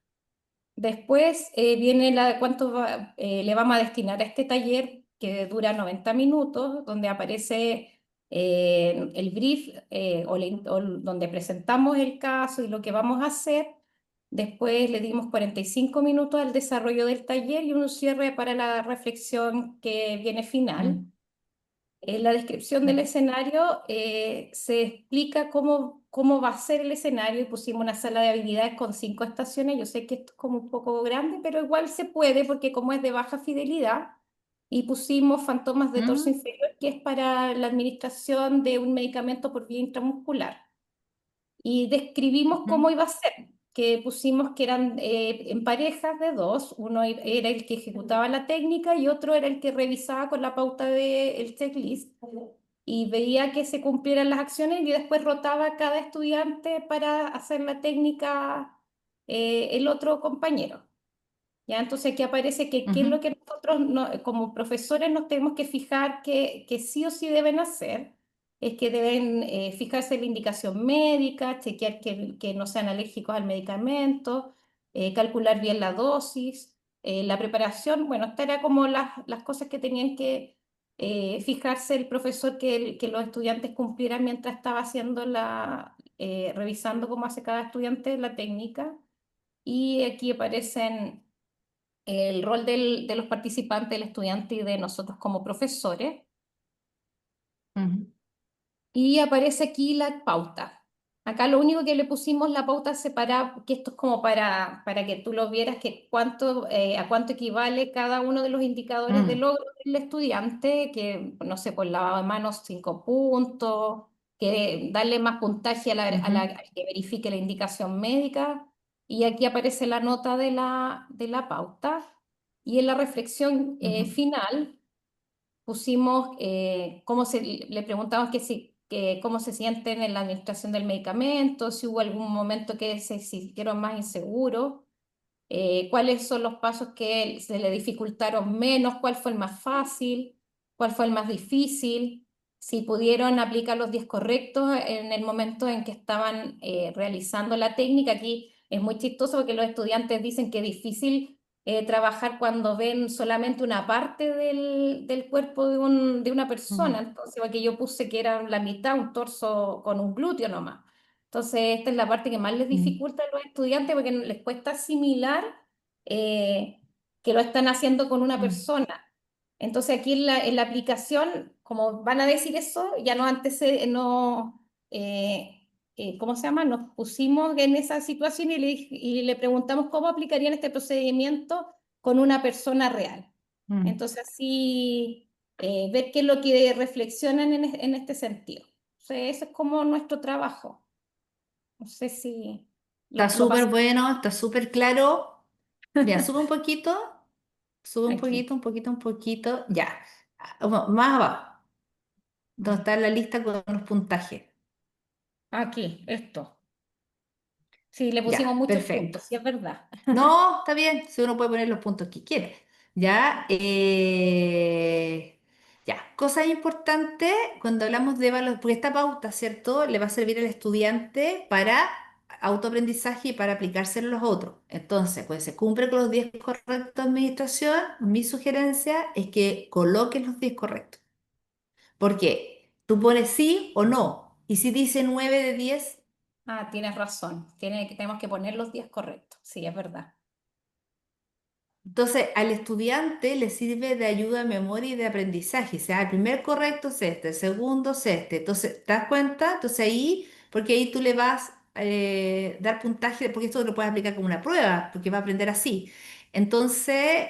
Después viene cuánto le vamos a destinar a este taller que dura 90 minutos, donde aparece el brief donde presentamos el caso y lo que vamos a hacer. Después le dimos 45 minutos al desarrollo del taller y un cierre para la reflexión que viene final. Mm, En la descripción del mm, escenario se explica cómo va a ser el escenario y pusimos una sala de habilidades con 5 estaciones. Yo sé que esto es como un poco grande, pero igual se puede porque como es de baja fidelidad y pusimos fantomas de torso mm, inferior, que es para la administración de un medicamento por vía intramuscular y describimos ujú, cómo iba a ser, que pusimos que eran en parejas de dos, uno era el que ejecutaba la técnica y otro era el que revisaba con la pauta del checklist y veía que se cumplieran las acciones y después rotaba a cada estudiante para hacer la técnica el otro compañero. ¿Ya? Entonces aquí aparece que qué es lo ujú, que nosotros como profesores nos tenemos que fijar que sí o sí deben hacer, es que deben fijarse en la indicación médica, chequear que no sean alérgicos al medicamento, calcular bien la dosis, la preparación, bueno, estas eran como las cosas que tenían que fijarse el profesor que los estudiantes cumplieran mientras estaba haciendo revisando cómo hace cada estudiante la técnica. Y aquí aparecen el rol de los participantes, del estudiante y de nosotros como profesores. ujú, Y aparece aquí la pauta. Acá lo único que le pusimos la pauta separada, que esto es como para que tú lo vieras, que a cuánto equivale cada uno de los indicadores de mm, logro del estudiante, que no sé, por lavado de manos 5 puntos, que darle más puntaje ujú, al que verifique la indicación médica. Y aquí aparece la nota de la pauta. Y en la reflexión ujú, final pusimos, le preguntamos que si cómo se sienten en la administración del medicamento, si hubo algún momento que se sintieron más inseguros, cuáles son los pasos que se le dificultaron menos, cuál fue el más fácil, cuál fue el más difícil, si pudieron aplicar los 10 correctos en el momento en que estaban realizando la técnica. Aquí es muy chistoso porque los estudiantes dicen que es difícil trabajar cuando ven solamente una parte del cuerpo de una persona. Mm, Entonces, porque yo puse que era la mitad, un torso con un glúteo nomás. Entonces, esta es la parte que más les mm, dificulta a los estudiantes porque les cuesta asimilar eh, que lo están haciendo con una mm. persona. Entonces, aquí en la aplicación, como van a decir eso, ya no antes no, ¿cómo se llama? Nos pusimos en esa situación y le preguntamos cómo aplicarían este procedimiento con una persona real. Mm. Entonces, así ver qué es lo que reflexionan en este sentido. Entonces, ese es como nuestro trabajo. No sé si Está lo súper pasé bueno, está súper claro. Mira, sube un aquí. poquito, un poquito, un poquito. Ya. Más abajo, donde está la lista con los puntajes. Aquí, esto. Sí, le pusimos Ya, muchos perfecto. puntos, sí es verdad. No, está bien, si uno puede poner los puntos que quiere. Ya, ya. Cosa importante cuando hablamos de valor, porque esta pauta, ¿cierto? Le va a servir al estudiante para autoaprendizaje y para aplicárselo a los otros. Entonces, pues se cumple con los 10 correctos de administración. Mi sugerencia es que coloques los 10 correctos. ¿Por qué? Tú pones sí o no. Y si dice 9 de 10. Ah, tienes razón. Tenemos que poner los 10 correctos. Sí, es verdad. Entonces, al estudiante le sirve de ayuda de memoria y de aprendizaje. O sea, el primer correcto es este, el segundo es este. Entonces, ¿te das cuenta? Entonces ahí, porque ahí tú le vas a dar puntaje, porque esto lo puedes aplicar como una prueba, porque va a aprender así. Entonces,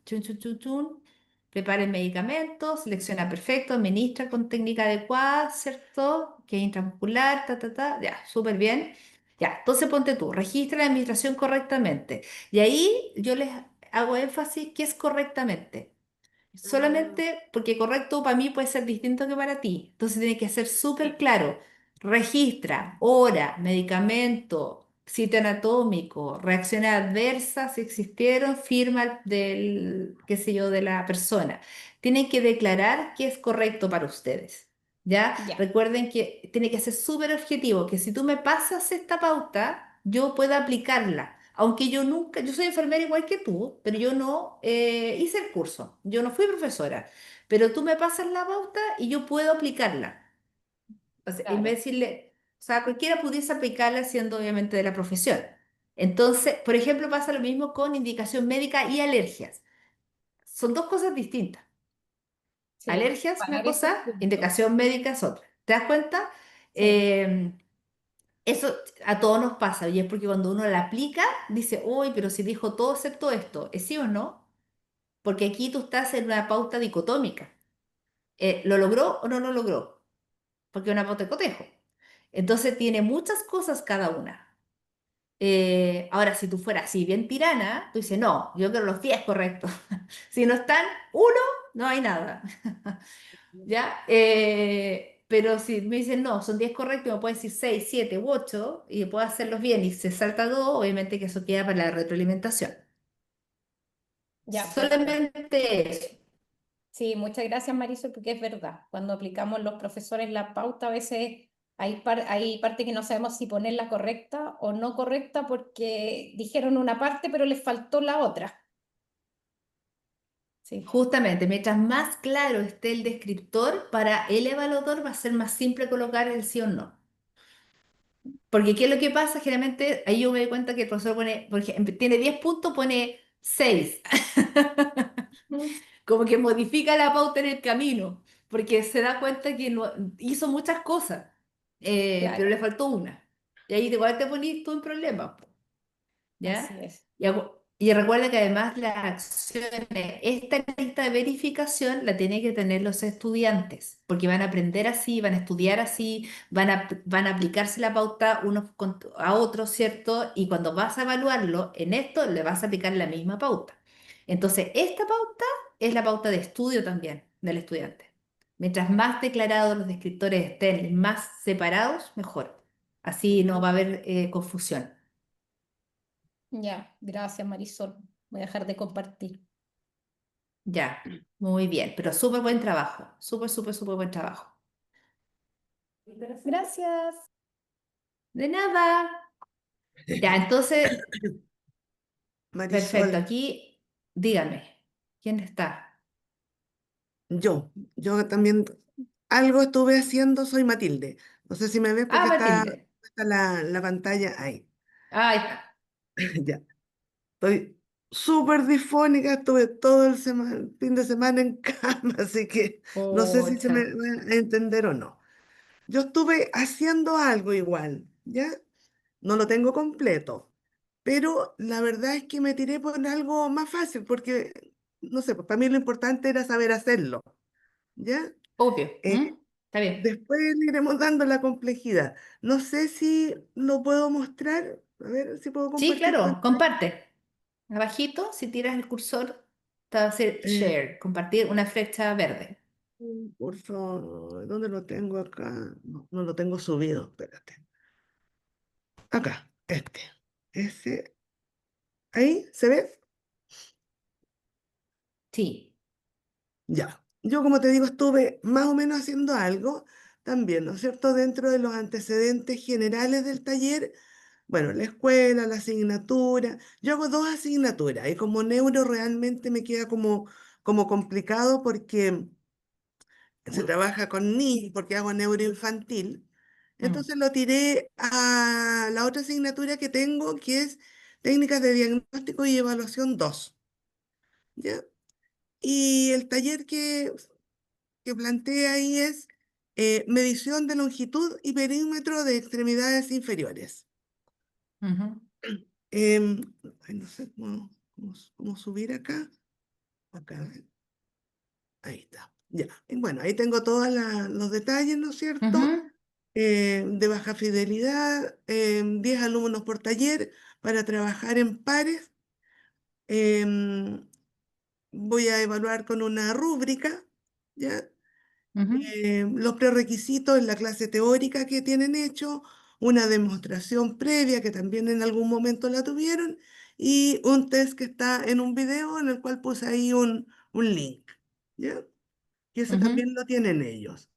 chun, chun, chun, chun, prepara el medicamento, selecciona perfecto, administra con técnica adecuada, ¿cierto? Que es intramuscular, ta, ta, ta, ya, súper bien. Ya, entonces ponte tú, registra la administración correctamente. Y ahí yo les hago énfasis que es correctamente. Ah, Solamente porque correcto para mí puede ser distinto que para ti. Entonces tiene que ser súper Sí, claro. Registra hora, medicamento, sitio anatómico, reacciones adversas, si existieron, firma del, qué sé yo, de la persona. Tienen que declarar que es correcto para ustedes. ¿Ya? ya, Recuerden que tiene que ser súper objetivo, que si tú me pasas esta pauta, yo pueda aplicarla. Aunque yo nunca, yo soy enfermera igual que tú, pero yo no hice el curso, yo no fui profesora, pero tú me pasas la pauta y yo puedo aplicarla. O sea, en vez de claro. decirle, o sea, cualquiera pudiese aplicarla siendo obviamente de la profesión. Entonces, por ejemplo, pasa lo mismo con indicación médica y alergias. Son dos cosas distintas. Sí, Alergias, una pagar ese cosa, punto. indicación médica es otra. ¿Te das cuenta? Sí, Eh, Eso a todos nos pasa, y es porque cuando uno la aplica, dice, uy, pero si dijo todo excepto esto, ¿es sí o no? Porque aquí tú estás en una pauta dicotómica. ¿Lo logró o no lo logró? Porque es una pauta de cotejo. Entonces tiene muchas cosas cada una. Ahora, si tú fueras así bien tirana, tú dices, no, yo quiero los 10 correctos. Si no están uno, no hay nada. ¿Ya? Pero si me dicen, no, son 10 correctos, me puedes decir 6 7 u 8 y puedo hacerlos bien y se salta 2, obviamente que eso queda para la retroalimentación. ya, perfecto. Solamente eso. Sí, muchas gracias, Marisol, porque es verdad. Cuando aplicamos los profesores la pauta, a veces hay parte que no sabemos si ponerla correcta o no correcta porque dijeron una parte, pero les faltó la otra. Sí, Justamente, mientras más claro esté el descriptor, para el evaluador va a ser más simple colocar el sí o no. Porque ¿qué es lo que pasa? Generalmente ahí yo me doy cuenta que el profesor pone, por ejemplo, tiene 10 puntos, pone 6. ujú, Como que modifica la pauta en el camino, porque se da cuenta que hizo muchas cosas, pero claro, le faltó una. Y ahí igual te ponís tú en problemas, po, así ¿ya? es. Y recuerda que además las acciones, esta lista de verificación la tienen que tener los estudiantes, porque van a aprender así, van a estudiar así, van a aplicarse la pauta a otros, ¿cierto? Y cuando vas a evaluarlo en esto, le vas a aplicar la misma pauta. Entonces, esta pauta es la pauta de estudio también del estudiante. Mientras más declarados los descriptores estén, más separados, mejor. Así no va a haber confusión. Ya, gracias Marisol. Voy a dejar de compartir. Ya, muy bien, pero súper buen trabajo, súper, súper, súper buen trabajo. Gracias. De nada. Ya, entonces, perfecto, Marisol, aquí dígame, ¿quién está? yo también algo estuve haciendo, soy Matilde. No sé si me ves Ah, porque Matilde. está la pantalla ahí. Ah, ahí está. Ya, estoy súper disfónica, estuve todo fin de semana en cama, así que no sé si se Pucha. me va a entender o no. Yo estuve haciendo algo igual, ¿ya? No lo tengo completo, pero la verdad es que me tiré por algo más fácil porque, no sé, pues para mí lo importante era saber hacerlo, ¿ya? Obvio. Eh, ¿Mm? Está bien. Después le iremos dando la complejidad. No sé si lo puedo mostrar. A ver si puedo Sí, compartir claro, pantalla. comparte. Abajito, si tiras el cursor, te va a hacer Eh, share, compartir una flecha verde. por favor, ¿dónde lo tengo acá? No, no lo tengo subido, espérate. Acá, este. Ese. ¿Ahí? ¿Se ve? Sí. Ya. Yo, como te digo, estuve más o menos haciendo algo también, ¿no es cierto? Dentro de los antecedentes generales del taller. Bueno, la escuela, la asignatura. Yo hago dos asignaturas y como neuro realmente me queda como complicado porque se trabaja con niños, porque hago neuroinfantil. Mm, Entonces lo tiré a la otra asignatura que tengo, que es técnicas de diagnóstico y evaluación 2, ¿ya? Y el taller que planteé ahí es medición de longitud y perímetro de extremidades inferiores. ujú, Em, Ay, no sé cómo subir acá. Acá, ahí está. Ya. Y bueno, ahí tengo todos los detalles, ¿no es cierto? ujú, De baja fidelidad, 10 alumnos por taller para trabajar en pares. Em, Voy a evaluar con una rúbrica, ¿ya? ujú, Los prerequisitos en la clase teórica que tienen hecho, una demostración previa que también en algún momento la tuvieron y un test que está en un video en el cual puse ahí un link, ¿ya? Y ese ujú. también lo tienen ellos.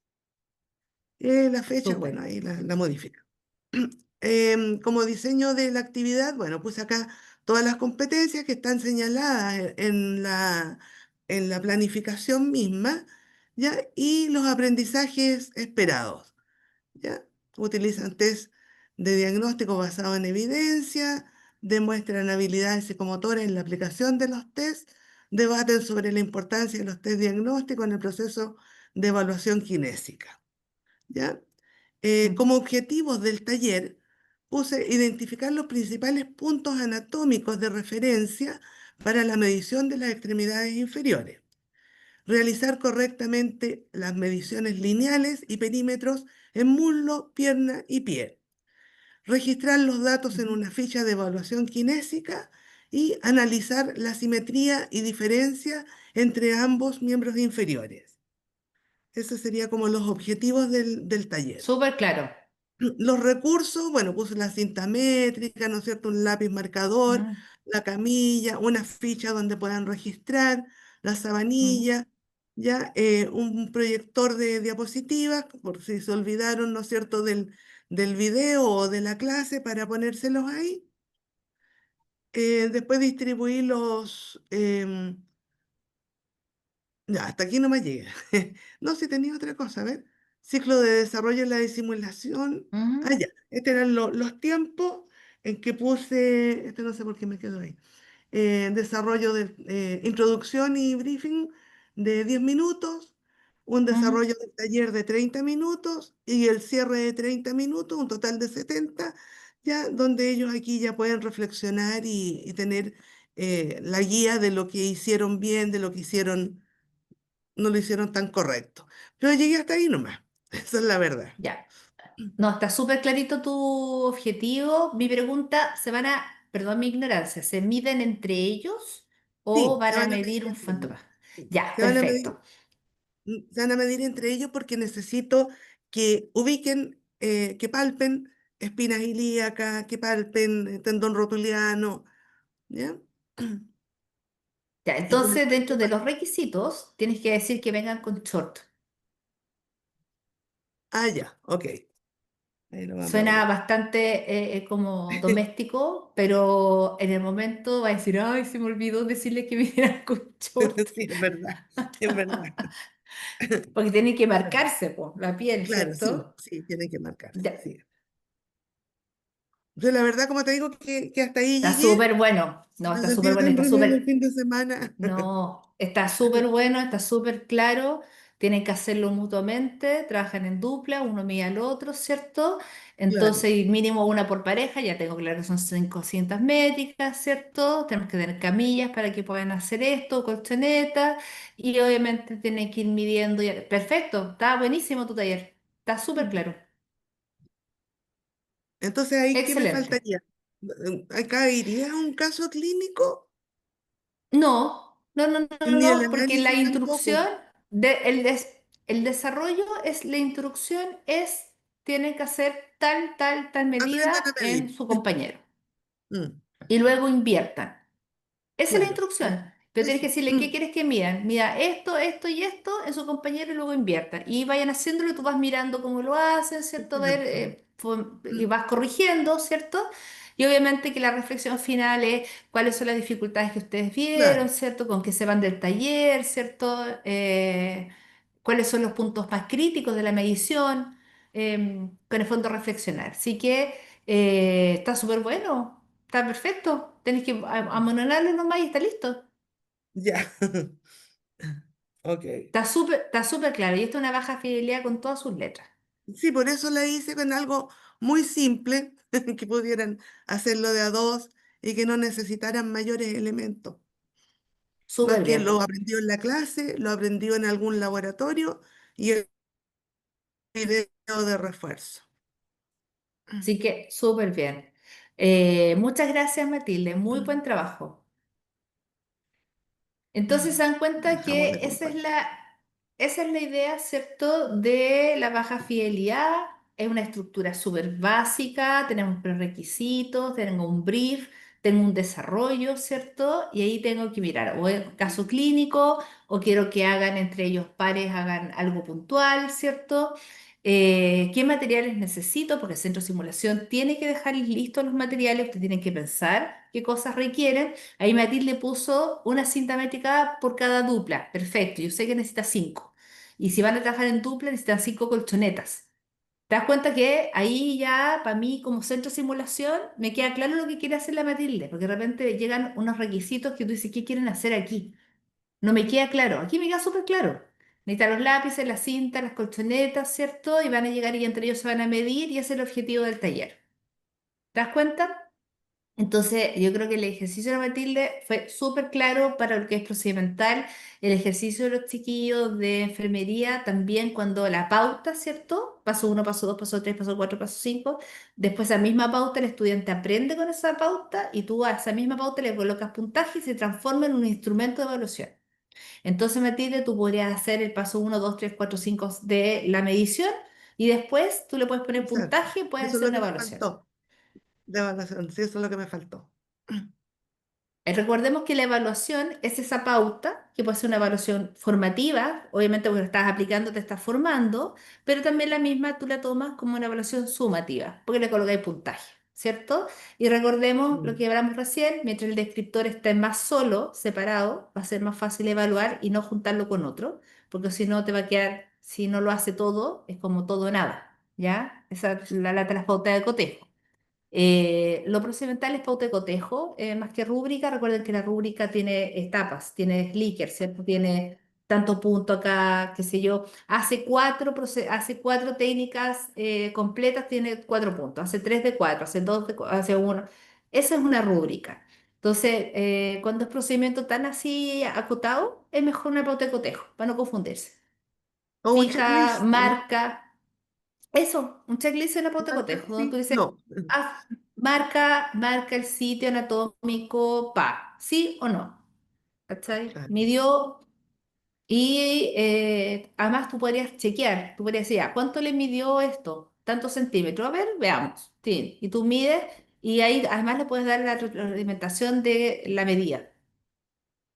La fecha, Súper. bueno, ahí la modifica. Como diseño de la actividad, bueno, puse acá todas las competencias que están señaladas en la planificación misma, ¿ya? Y los aprendizajes esperados, ¿ya? Utilizan test de diagnóstico basado en evidencia, demuestran habilidades psicomotoras en la aplicación de los test, debaten sobre la importancia de los test diagnósticos en el proceso de evaluación kinésica, ¿ya? Mm, Como objetivos del taller, puse identificar los principales puntos anatómicos de referencia para la medición de las extremidades inferiores, realizar correctamente las mediciones lineales y perímetros en muslo, pierna y pie, registrar los datos en ujú. una ficha de evaluación kinésica y analizar la simetría y diferencia entre ambos miembros inferiores. Esos serían como los objetivos del taller. Súper claro. Los recursos, bueno, puse la cinta métrica, ¿no es cierto? Un lápiz marcador, Mm, la camilla, una ficha donde puedan registrar, la ujú, sabanilla, ya un proyector de diapositivas, por si se olvidaron, ¿no es cierto?, del video o de la clase para ponérselos ahí. Después distribuí ya, hasta aquí no me llega. No, si tenía otra cosa, a ver. Ciclo de desarrollo de la disimulación. Ah, ujú, ya. Estos eran los tiempos en que puse, este no sé por qué me quedo ahí. Desarrollo de introducción y briefing de 10 minutos, un ujú. desarrollo del taller de 30 minutos y el cierre de 30 minutos, un total de 70 ya donde ellos aquí ya pueden reflexionar y tener la guía de lo que hicieron bien, de lo que hicieron no lo hicieron tan correcto. Pero llegué hasta ahí nomás. Esa es la verdad. Ya. No, está súper clarito tu objetivo. Mi pregunta, perdón mi ignorancia, ¿se miden entre ellos o Sí, se van a van a medir medir un entre ellos. fantasma? Sí, Ya, se van a medir. perfecto. Se van a medir entre ellos porque necesito que ubiquen, que palpen espinas ilíacas, que palpen tendón rotuliano, ¿ya? Ya, Y que entonces dentro de los requisitos tienes que decir que vengan con short. Ah, ya, ok. Ahí lo vamos a Suena agregar. bastante como doméstico, pero en el momento va a decir, ay, se me olvidó decirle que vinieran con short. Sí, es verdad, es verdad. Porque tienen que Es verdad. marcarse, po, la piel, Claro, sí, ¿cierto? sí, tienen que marcarse, Ya, sí. Yo la verdad, como te digo, que hasta ahí está llegué, súper bueno. No, me está súper sentía bueno, tan está reunión el súper. fin de semana. No, está súper bueno, está súper claro. Tienen que hacerlo mutuamente, trabajan en dupla, uno mira al otro, ¿cierto? Claro, Entonces, mínimo una por pareja, ya tengo claro que son 500 métricas, ¿cierto? Tenemos que tener camillas para que puedan hacer esto, colchonetas, y obviamente tienen que ir midiendo. Perfecto, está buenísimo tu taller, está súper claro. entonces ahí, ¿qué me Excelente. faltaría? ¿Acá iría un caso clínico? No, no, no, no, no, Ni el no, porque la análisis instrucción tampoco. el desarrollo es la instrucción es tienen que hacer tal Aprendan a medida medir. en su compañero Mm, y luego inviertan. Esa es la claro. instrucción. Pero tienes Eso. que decirle qué quieres que midan. Mira esto y esto en su compañero y luego inviertan. Y vayan haciéndolo, tú vas mirando cómo lo hacen, ¿cierto? Ver, Exacto. y vas corrigiendo, ¿cierto? Y obviamente que la reflexión final es cuáles son las dificultades que ustedes vieron, Claro, ¿cierto? Con qué se van del taller, ¿cierto? Cuáles son los puntos más críticos de la medición, con el fondo reflexionar. Así que está súper bueno. Está perfecto. Tenés que amononarlo nomás y está listo. ya. Ok. Está súper claro. Y esto es una baja fidelidad con todas sus letras. Sí, por eso la hice con algo muy simple, que pudieran hacerlo de a dos y que no necesitaran mayores elementos. Más Súper que bien. lo aprendió en la clase, lo aprendió en algún laboratorio y el video de refuerzo. Así que súper bien. Muchas gracias, Matilde. Muy buen trabajo. Entonces se dan cuenta Dejamos de que compartir. esa es la idea, ¿cierto? De la baja fidelidad. Es una estructura súper básica, tenemos prerequisitos, tengo un brief, tengo un desarrollo, ¿cierto? Y ahí tengo que mirar, o es caso clínico, o quiero que hagan entre ellos pares, hagan algo puntual, ¿cierto? ¿Qué materiales necesito? Porque el centro de simulación tiene que dejarles listos los materiales, ustedes tienen que pensar qué cosas requieren. Ahí Matilde puso una cinta métrica por cada dupla. Perfecto, yo sé que necesita cinco. Y si van a trabajar en dupla, necesitan cinco colchonetas. ¿Te das cuenta que ahí ya, para mí, como centro de simulación, me queda claro lo que quiere hacer la Matilde? Porque de repente llegan unos requisitos que tú dices, ¿qué quieren hacer aquí? No me queda claro. Aquí me queda súper claro. Necesitan los lápices, las cintas, las colchonetas, ¿cierto? Y van a llegar y entre ellos se van a medir y ese es el objetivo del taller. ¿Te das cuenta? Entonces, yo creo que el ejercicio de Matilde fue súper claro para lo que es procedimental. El ejercicio de los chiquillos de enfermería también cuando la pauta, ¿cierto? Paso uno, paso dos, paso tres, paso cuatro, paso cinco. Después, esa misma pauta, el estudiante aprende con esa pauta y tú a esa misma pauta le colocas puntaje y se transforma en un instrumento de evaluación. Entonces, Matilde, tú podrías hacer el paso uno, 2, 3, 4, 5 de la medición y después tú le puedes poner Exacto. puntaje y puedes Eso es hacer lo una que me evaluación. faltó de evaluación. Sí, eso es lo que me faltó. Recordemos que la evaluación es esa pauta, que puede ser una evaluación formativa, obviamente porque lo estás aplicando, te estás formando, pero también la misma tú la tomas como una evaluación sumativa, porque le colocáis puntaje, ¿cierto? Y recordemos lo Mm, que hablamos recién, mientras el descriptor esté más solo, separado, va a ser más fácil evaluar y no juntarlo con otro, porque si no te va a quedar, si no lo hace todo, es como todo o nada, ¿ya? Esa es la lata de las pautas de cotejo. Lo procedimental es pauta de cotejo, más que rúbrica. Recuerden que la rúbrica tiene etapas, tiene clicker, ¿cierto? Tiene tanto punto acá, qué sé yo. Hace cuatro técnicas completas, tiene 4 puntos. Hace tres de cuatro, hace dos de hace uno. Esa es una rúbrica. Entonces, cuando es procedimiento tan así acotado, es mejor una pauta de cotejo, para no confundirse. o un Fija, checklist, ¿o no? marca. Eso, un checklist en la pauta de Marca, cotejo, donde tú sí, dices, no. marca el sitio anatómico, pa, ¿sí o no? ¿Cachai? Claro. Midió, Y además tú podrías chequear, tú podrías decir, "Ah, ¿cuánto le midió esto? Tantos centímetros. A ver, veamos. Sí. Y tú mides y ahí además le puedes dar la retroalimentación de la medida.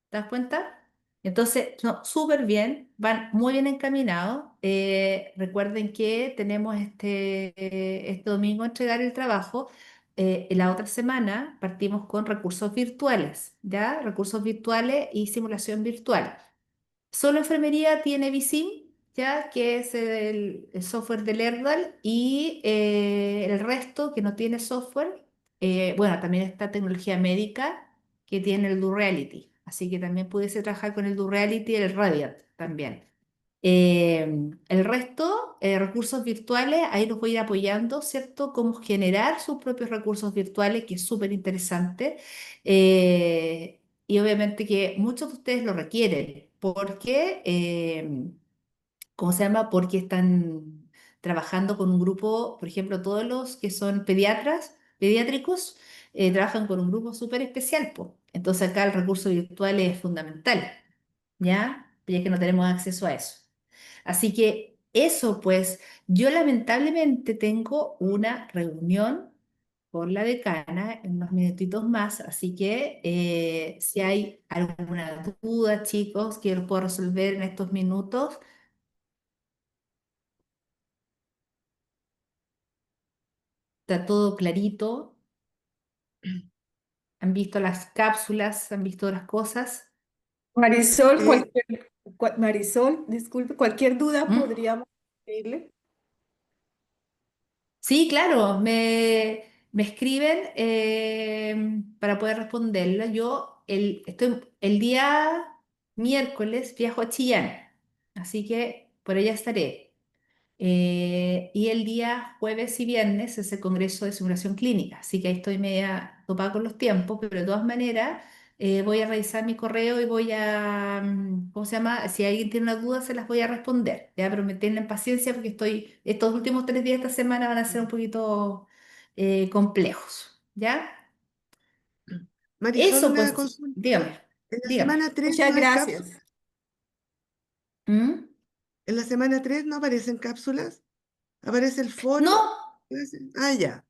¿Te das cuenta? Entonces, no, súper bien, van muy bien encaminados. Recuerden que tenemos este domingo a entregar el trabajo. La otra semana partimos con recursos virtuales, ¿ya? Recursos virtuales y simulación virtual. Solo enfermería tiene Visim, ya que es el software del Erdal, y el resto que no tiene software, bueno, también está tecnología médica que tiene el Do Reality, así que también pudiese trabajar con el Do Reality y el Radiant también. El resto, recursos virtuales, ahí los voy a ir apoyando, ¿cierto? Cómo generar sus propios recursos virtuales, que es súper interesante. Y obviamente que muchos de ustedes lo requieren, porque, ¿cómo se llama? Porque están trabajando con un grupo, por ejemplo, todos los que son pediátricos, trabajan con un grupo súper especial, po. Entonces acá el recurso virtual es fundamental, ¿ya? Ya que no tenemos acceso a eso. Así que eso, pues, yo lamentablemente tengo una reunión con la decana en unos minutitos más, así que si hay alguna duda, chicos, que lo puedo resolver en estos minutos, está todo clarito, han visto las cápsulas, han visto las cosas. Marisol, Eh, Marisol, disculpe, cualquier duda ¿Mm? podríamos pedirle. Sí, claro, me escriben para poder responderla. Yo el día miércoles viajo a Chillán, así que por allá estaré. Y el día jueves y viernes es el Congreso de Simulación Clínica, así que ahí estoy media topada con los tiempos, pero de todas maneras voy a revisar mi correo y voy a, ¿cómo se llama? Si alguien tiene una duda se las voy a responder, ya, pero me tienen paciencia porque estos últimos 3 días de esta semana van a ser un poquito complejos, ¿ya? Marisol, Eso una pues, consulta. dígame, En la dígame. semana 3 no Muchas hay cápsulas. gracias. ¿Mm? En la semana 3 no aparecen cápsulas. Aparece el foro. No, Ah, ya,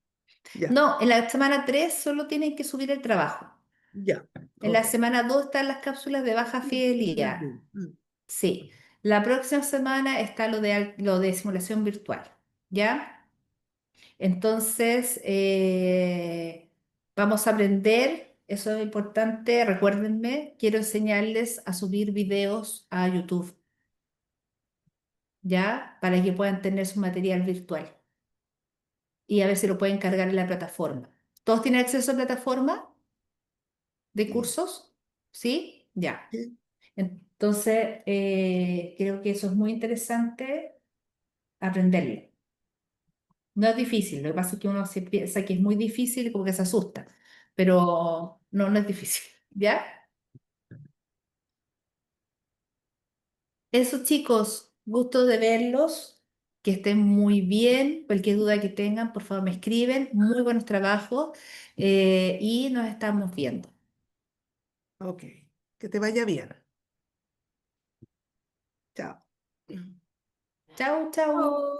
ya, no, en la semana 3 solo tienen que subir el trabajo. ya. En la Ok. semana 2 están las cápsulas de baja Sí, súper fidelidad. bien. Sí. La próxima semana está lo de simulación virtual. ¿Ya? Entonces, vamos a aprender. Eso es importante. Recuérdenme, quiero enseñarles a subir videos a YouTube. ¿Ya? Para que puedan tener su material virtual. Y a ver si lo pueden cargar en la plataforma. ¿Todos tienen acceso a la plataforma de Sí, cursos? ¿Sí? Ya. sí. Entonces, creo que eso es muy interesante aprenderlo. No es difícil, lo que pasa es que uno se piensa que es muy difícil y como que se asusta, pero no, no es difícil, ¿ya? Eso, chicos, gusto de verlos, que estén muy bien. Cualquier duda que tengan, por favor, me escriben. Muy buenos trabajos y nos estamos viendo. Ok. Que te vaya bien. Chao. Chau, chau. Chao.